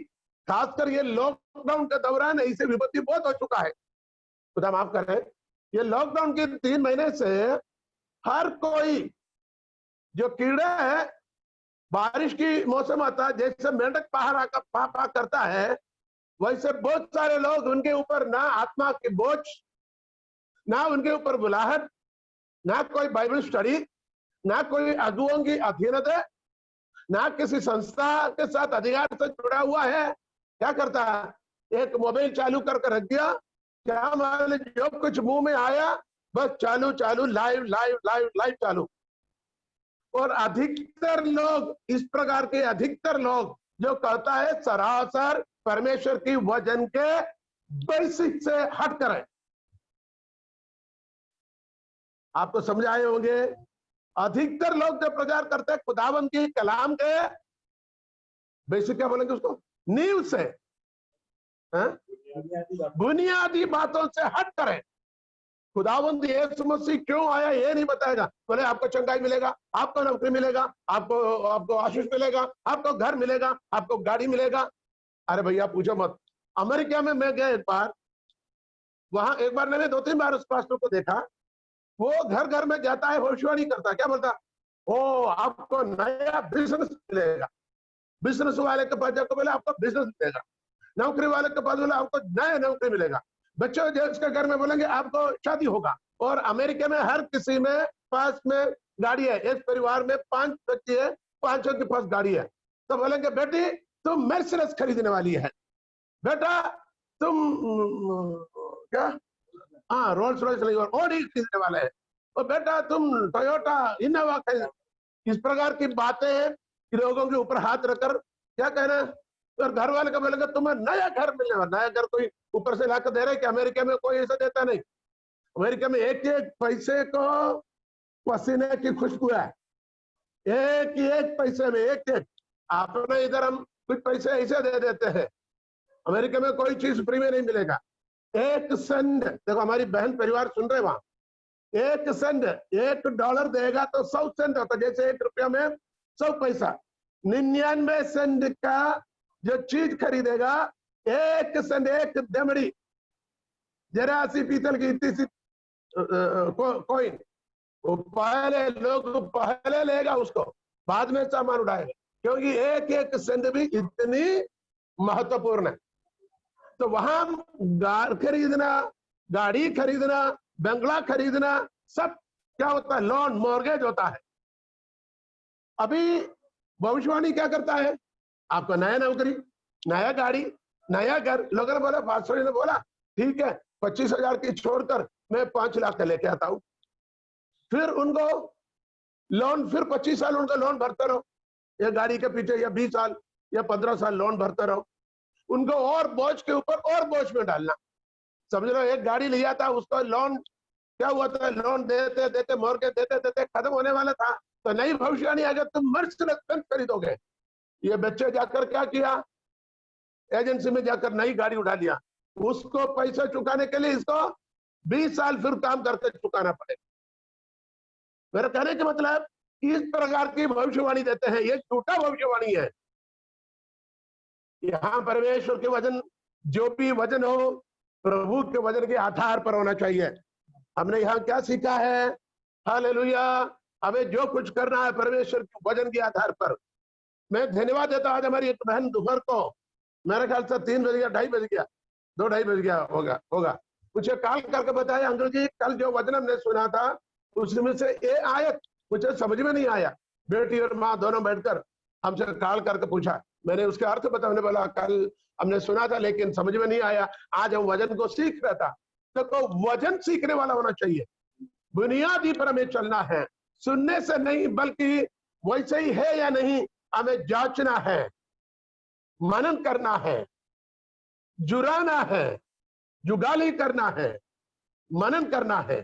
खासकर ये लॉकडाउन के दौरान ऐसे विपत्ति बहुत हो चुका है। खुदा माफ करे, ये लॉकडाउन के 3 महीने से हर कोई जो कीड़े है, बारिश की मौसम आता है, जैसे मेंढक पहाड़ का पा करता है, वैसे बहुत सारे लोग, उनके ऊपर ना आत्मा की बोझ, ना उनके ऊपर बुलाहट, ना कोई बाइबल स्टडी, ना कोई अगुओं की अधीनता, ना किसी संस्था के साथ अधिकार से जुड़ा हुआ है। क्या करता है? एक मोबाइल चालू करके रख दिया, क्या मान जो कुछ मुंह में आया बस चालू चालू, लाइव लाइव लाइव लाइव चालू। और अधिकतर लोग, इस प्रकार के अधिकतर लोग जो कहता है सरासर परमेश्वर की वचन के बेसिक से हट करें। आपको समझ आए होंगे, अधिकतर लोग जो प्रचार करते हैं खुदावंद की कलाम के बेसिक, क्या बोलेंगे उसको, नींव से, बुनियादी बातों से हट करें। खुदावंद यीशु मसीह क्यों आया ये नहीं बताएगा। बोले आपको चंगाई मिलेगा, आपको नौकरी मिलेगा, आपको आशीष मिलेगा, आपको घर मिलेगा, आपको गाड़ी मिलेगा। अरे भैया पूछो मत। अमेरिका में मैं गया एक बार, वहां एक बार मैंने 2-3 बार उस पास्टर को देखा। वो घर घर में जाता है, भविष्यवाणी करता है। क्या बोलता? ओ आपको नया बिजनेस मिलेगा। बिजनेस वाले के पास जाकर बोले आपको बिजनेस मिलेगा। नौकरी वाले के पास बोले आपको नया नौकरी मिलेगा। बच्चों जिसके घर में बोलेंगे आपको शादी होगा। और अमेरिका में हर किसी में पास में गाड़ी है। एक परिवार में 5 बच्चे है, 5 के पास गाड़ी है। तो बोलेंगे बेटी तुम मर्सिडीज खरीदने वाली है, बेटा तुम क्या रोल्स रॉयस नहीं और ऑडी खरीदने वाले हैं, और बेटा तुम टोयोटा इनोवा खरीद। इस प्रकार की बातें लोगों के ऊपर हाथ रखकर क्या कहना। और घर वाले का बोलेंगे तुम्हें नया घर मिलने वाला। नया घर कोई ऊपर से लाकर दे रहे कि अमेरिका में कोई ऐसा देता नहीं। अमेरिका में एक एक पैसे को पसीने की खुशबू है। एक पैसे में एक आपने इधर हम कुछ पैसे ऐसे दे देते हैं। अमेरिका में कोई चीज फ्री में नहीं मिलेगा। 1 सेंट, देखो हमारी बहन परिवार सुन रहे वहां, 1 सेंट, $1 देगा तो 100 सेंट होता। जैसे 1 रुपया में 100 पैसा। 99 सेंट का जो चीज खरीदेगा, 1 सेंट, 1 दमड़ी, जरा सी पीतल की इतनी सी कोइन, वो पहले लेगा उसको, बाद में सामान उठाएगा, क्योंकि 1 सेंट भी इतनी महत्वपूर्ण है। तो वहां खरीदना, गाड़ी खरीदना, बंगला खरीदना, सब क्या होता है? लोन, मॉर्गेज होता है। अभी भविष्यवाणी क्या करता है? आपको नया नौकरी, नया गाड़ी, नया घर। लोगों ने बोला, पास्टर ने बोला ठीक है 25,000 की छोड़कर मैं 5 लाख का लेके आता हूं। फिर उनको लोन, फिर 25 साल उनको लोन भरते रहो, या गाड़ी के पीछे, या 20 साल या 15 साल लोन भरते रहो। उनको और बोझ के ऊपर और बोझ में डालना। समझ लो एक गाड़ी लिया था, उसको लोन क्या हुआ था, लोन देते देते मोर्गेज देते देते खत्म होने वाला था, तो नई भविष्यवाणी अगर तुम मर्सिडीज बेंज खरीदोगे, ये बच्चे जाकर क्या किया, एजेंसी में जाकर नई गाड़ी उठा लिया, उसको पैसे चुकाने के लिए इसको 20 साल फिर काम करके चुकाना पड़ेगा। मेरा कहने का मतलब इस प्रकार की भविष्यवाणी देते हैं, ये झूठा भविष्यवाणी है। यहाँ परमेश्वर के वचन, जो भी वचन हो, प्रभु के वचन के आधार पर होना चाहिए। हमने यहाँ क्या सीखा है, हालेलुया, हमें जो कुछ करना है परमेश्वर के वचन के आधार पर। मैं धन्यवाद देता हूं, आज हमारी एक बहन दोपहर को, मेरे ख्याल से 3 बज गया, 2:30 बज गया, 2-2:30 बज गया होगा, मुझे कॉल करके बताया, अंकल जी कल जो वचन हमने सुना था उसमें से ये आयत मुझे समझ में नहीं आया। बेटी और माँ दोनों बैठकर हमसे कॉल करके पूछा, मैंने उसके अर्थ बताने बोला कल हमने सुना था लेकिन समझ में नहीं आया, आज हम वचन को सीख रहा था। तो वचन सीखने वाला होना चाहिए, बुनियादी पर हमें चलना है, सुनने से नहीं बल्कि वैसे ही है या नहीं हमें जांचना है, मनन करना है, जुराना है, जुगाली करना है, मनन करना है।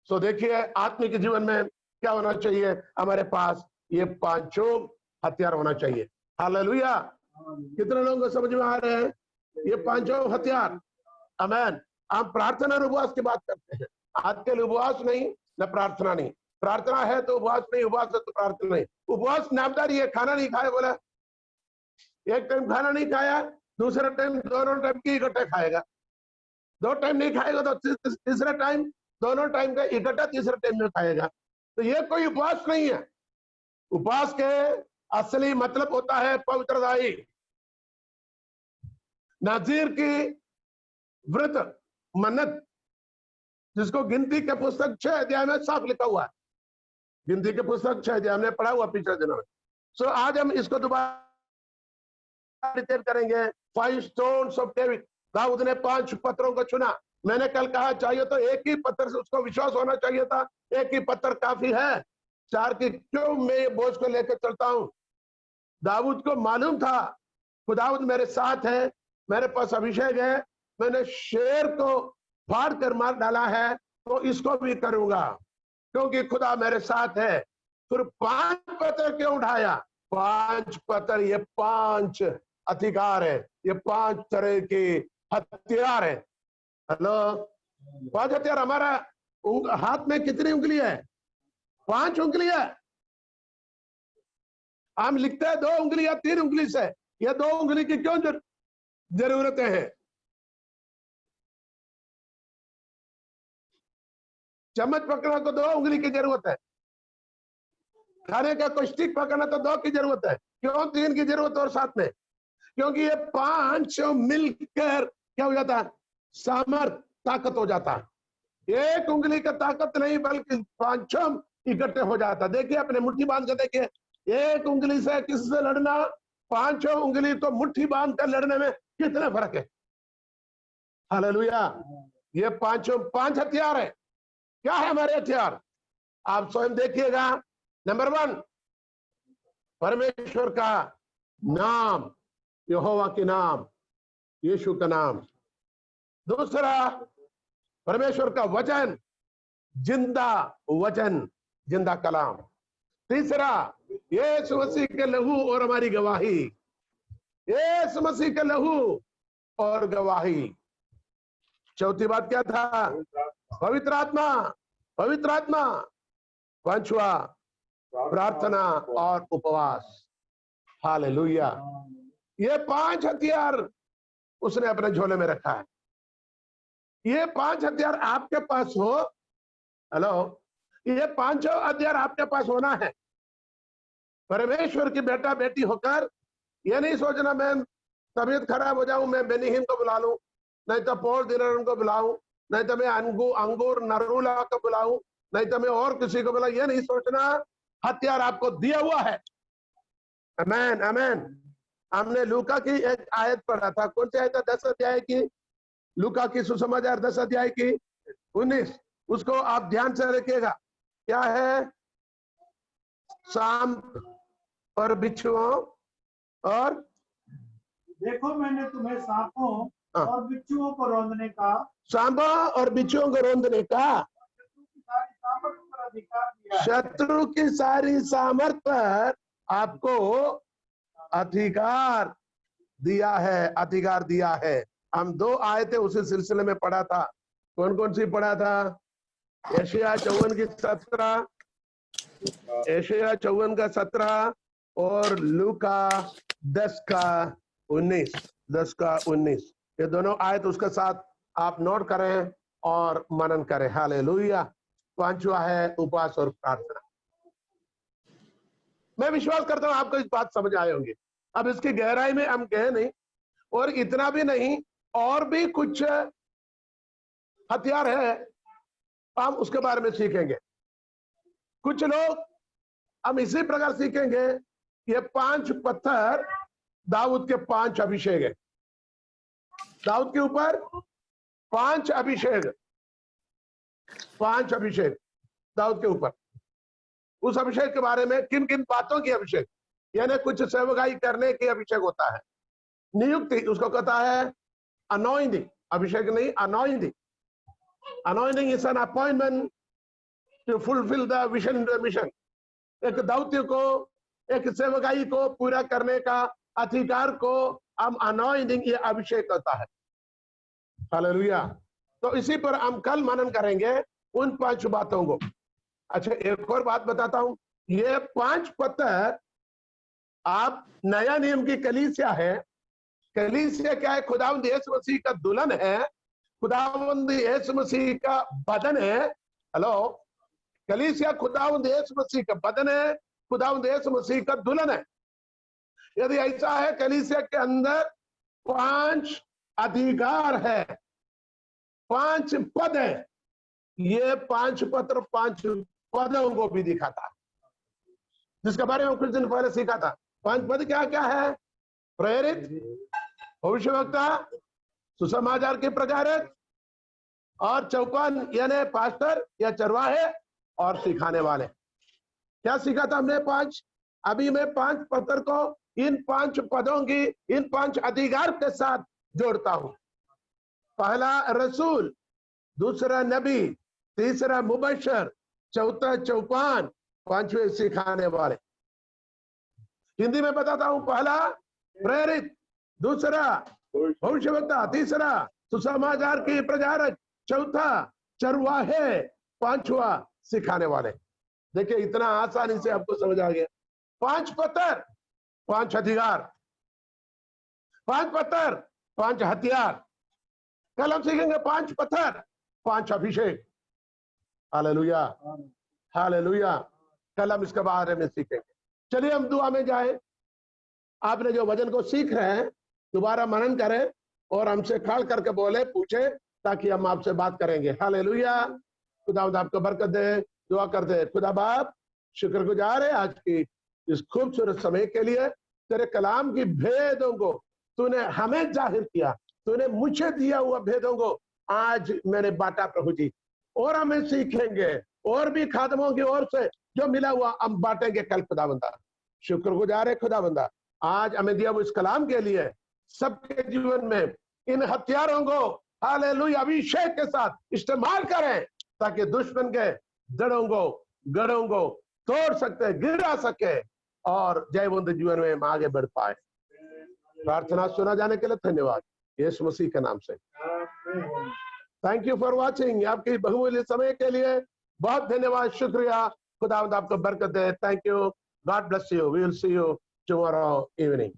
तो देखिए आत्मिक जीवन में क्या होना चाहिए, हमारे पास ये 5 हथियार होना चाहिए। हालेलुया, कितने लोगों को समझ में आ रहे हैं ये 5 हथियार? आमीन। हम प्रार्थना और उपवास की बात करते हैं, आजकल उपवास नहीं न प्रार्थना नहीं, प्रार्थना है तो उपवास नहीं, उपवास है तो प्रार्थना नहीं। उपवास नामदारी है, खाना नहीं खाया बोला, एक टाइम खाना नहीं खाया, दूसरा टाइम दोनों टाइम की इकट्ठे खाएगा, 2 टाइम नहीं खाएगा तो तीसरा टाइम दोनों टाइम का इकट्ठा तीसरे टाइम में खाएगा, तो ये कोई उपवास नहीं है। उपवास के असली मतलब होता है पवित्रताई। नाजीर की व्रत मन्नत, जिसको गिनती के पुस्तक 6 अध्याय में साफ लिखा हुआ है, गिनती के पुस्तक 6 अध्याय हमने पढ़ा हुआ पिछले दिनों में। सो आज हम इसको दोबारा करेंगे। 5 स्टोन्स ऑफ डेविड, दाऊद ने 5 पत्थरों को चुना। मैंने कल कहा चाहिए तो एक ही पत्थर से उसको विश्वास होना चाहिए था, एक ही पत्थर काफी है, 4 की क्यों मैं ये बोझ को लेकर चलता हूं। दाऊद को मालूम था खुदावंद मेरे साथ है, मेरे पास अभिषेक है, मैंने शेर को फाड़ कर मार डाला है तो इसको भी करूंगा क्योंकि खुदा मेरे साथ है। फिर 5 पत्थर क्यों उठाया? 5 पत्थर, ये 5 अधिकार है, ये 5 तरह के हथियार है। हेलो, 5 हथियार। हमारा हाथ में कितनी उंगली है? 5 उंगली है। हम लिखते हैं 2 उंगली या 3 उंगली से, ये 2 उंगली की क्यों जरूरतें हैं? चम्मच पकड़ना तो 2 उंगली की जरूरत है, खाने का कोई स्टिक पकड़ना तो 2 की जरूरत है, क्यों 3 की जरूरत और साथ में? क्योंकि ये 5 मिलकर क्या हो जाता है? सामर्थ, ताकत हो जाता है। एक उंगली का ताकत नहीं बल्कि 5 इकट्ठे हो जाता। देखिए अपने मुट्ठी बांध के देखिए, एक उंगली से किससे लड़ना, 5 उंगली तो मुट्ठी बांध कर लड़ने में कितना फर्क है। हालेलुया, ये 5 हथियार है। क्या है हमारे हथियार? आप स्वयं देखिएगा। नंबर 1, परमेश्वर का नाम, यहोवा के नाम, यीशु का नाम। दूसरा, परमेश्वर का वचन, जिंदा वचन, जिंदा कलाम। तीसरा, यीशु मसीह के लहू और हमारी गवाही, यीशु मसीह के लहू और गवाही। चौथी बात क्या था? पवित्र आत्मा, पवित्र आत्मा। 5वां, प्रार्थना और उपवास। हालेलुया, ये 5 हथियार उसने अपने झोले में रखा है। ये 5 हथियार आपके पास हो, हेलो, ये 5 हथियार आपके पास होना है। परमेश्वर की बेटा बेटी होकर ये नहीं सोचना मैं तबीयत खराब हो जाऊं मैं बेनिहीन को बुला लूं, नहीं तो पॉल दिनरन को बुलाऊं, नहीं तो मैं अंगूर नरूला को बुलाऊं, नहीं तो मैं और किसी को बुलाऊं। ये नहीं सोचना, हथियार आपको दिया हुआ है। आमीन, आमीन। हमने लूका की एक आयत पढ़ा था, कौन सी आयत है? 10 अध्याय की, लूका की सुसमाचार 10 अध्याय की 19, उसको आप ध्यान से रखिएगा। क्या है? सांप और बिच्छुओं और देखो मैंने तुम्हें सांपों हाँ। और बिच्छुओं को रौंदने का, सांबा और बिच्छुओं को रौंदने का, शत्रु की सारी सामर्थ पर अधिकार दिया है। शत्रु की सारी सामर्थ पर आपको अधिकार दिया है, अधिकार दिया है। हम 2 आयतें उसी सिलसिले में पढ़ा था। कौन कौन सी पढ़ा था? यशायाह 54 की 17, यशायाह 54 का 17 और लूका 10 का 19। ये दोनों आयत उसके साथ आप नोट करें और मनन करें। हालेलुया। 5वां है उपवास और प्रार्थना। मैं विश्वास करता हूं आपको इस बात समझ आए होंगे। अब इसकी गहराई में हम गए नहीं, और इतना भी नहीं, और भी कुछ हथियार है, हम उसके बारे में सीखेंगे। कुछ लोग हम इसी प्रकार सीखेंगे। ये 5 पत्थर दाऊद के 5 अभिषेक है। दाऊद के ऊपर 5 अभिषेक, 5 अभिषेक दाऊद के ऊपर। उस अभिषेक के बारे में किन किन बातों की अभिषेक, यानी कुछ सेवकाई करने की अभिषेक होता है। नियुक्ति उसको कहता है अनॉइंटिंग, अभिषेक नहीं, anointing. Anointing is an appointment to fulfil the vision, mission. एक दौत्य को, एक सेवकाई को पूरा करने का अधिकार को हम अनॉइंटिंग, ये अभिषेक होता है। हालेलुया। तो इसी पर हम कल मनन करेंगे उन 5 बातों को। अच्छा, एक और बात बताता हूं। ये 5 पत्थर, आप नया नियम की कलीसिया है। कलीसिया क्या है? खुदावंद यीशु मसीह का दुल्हन है, खुदावंद यीशु मसीह का बदन है। हेलो, कलीसिया खुदावंद यीशु मसीह का बदन है, खुदावंद यीशु मसीह का दुल्हन है। यदि ऐसा है, कलीसिया के अंदर 5 अधिकार है, 5 पद है। ये 5 पत्र 5 पदों को भी दिखाता है, जिसके बारे में कुछ दिन पहले सीखा था। 5 पद क्या क्या है? प्रेरित, भविष्यवक्ता, सुसमाचार के प्रचारक, और चौपान यानी पास्टर या चरवाहे, और सिखाने वाले। क्या सीखा था हमने? 5। अभी मैं 5 पत्र को इन 5 पदों की, इन 5 अधिकार के साथ जोड़ता हूं। पहला रसूल, दूसरा नबी, तीसरा मुबशर, चौथा चौपान, 5वें सिखाने वाले। हिंदी में बताता हूं। पहला प्रेरित, दूसरा भविष्यवक्ता, तीसरा सुसमाचार की प्रचारक, चौथा चरवाहे, 5वां सिखाने वाले। देखिए, इतना आसानी से आपको समझ आ गया। 5 पत्थर 5 अधिकार, 5 पत्थर 5 हथियार। कल हम सीखेंगे 5 पत्थर 5 अभिषेक। Hallelujah, hallelujah. कल हम इसके बारे में सीखेंगे। चलिए हम दुआ में जाएं। आपने जो वचन को सीख रहे हैं, दोबारा मनन करें और हमसे खड़ करके बोले, पूछे, ताकि हम आपसे बात करेंगे। हालेलुया। खुदावंद आपको बरकत दे। दुआ कर दे। खुदा बाप, शुक्रगुजार है आज की इस खूबसूरत समय के लिए। तेरे कलाम की भेदों को तूने हमें जाहिर किया, तूने मुझे दिया हुआ भेदों को आज मैंने बांटा प्रभु जी, और हमें सीखेंगे, और भी खादमों की ओर से जो मिला हुआ हम बांटेंगे कल। खुदावंदा शुक्रगुजार है। खुदावंदा आज हमें दिया हुआ इस कलाम के लिए सबके जीवन में इन हथियारों को हालेलुया अभिषेक के साथ इस्तेमाल करें, ताकि दुश्मन के जड़ों को, गढ़ों को तोड़ सके, गिरा सके, और जयवंत जीवन में हम आगे बढ़ पाए। प्रार्थना सुना जाने के लिए धन्यवाद, यीशु मसीह के नाम से। Thank you for watching. आपकी बहुमूल्य समय के लिए बहुत धन्यवाद, शुक्रिया। खुदावंद आपको बरकत दे। Thank you. God bless you. We will see you tomorrow evening.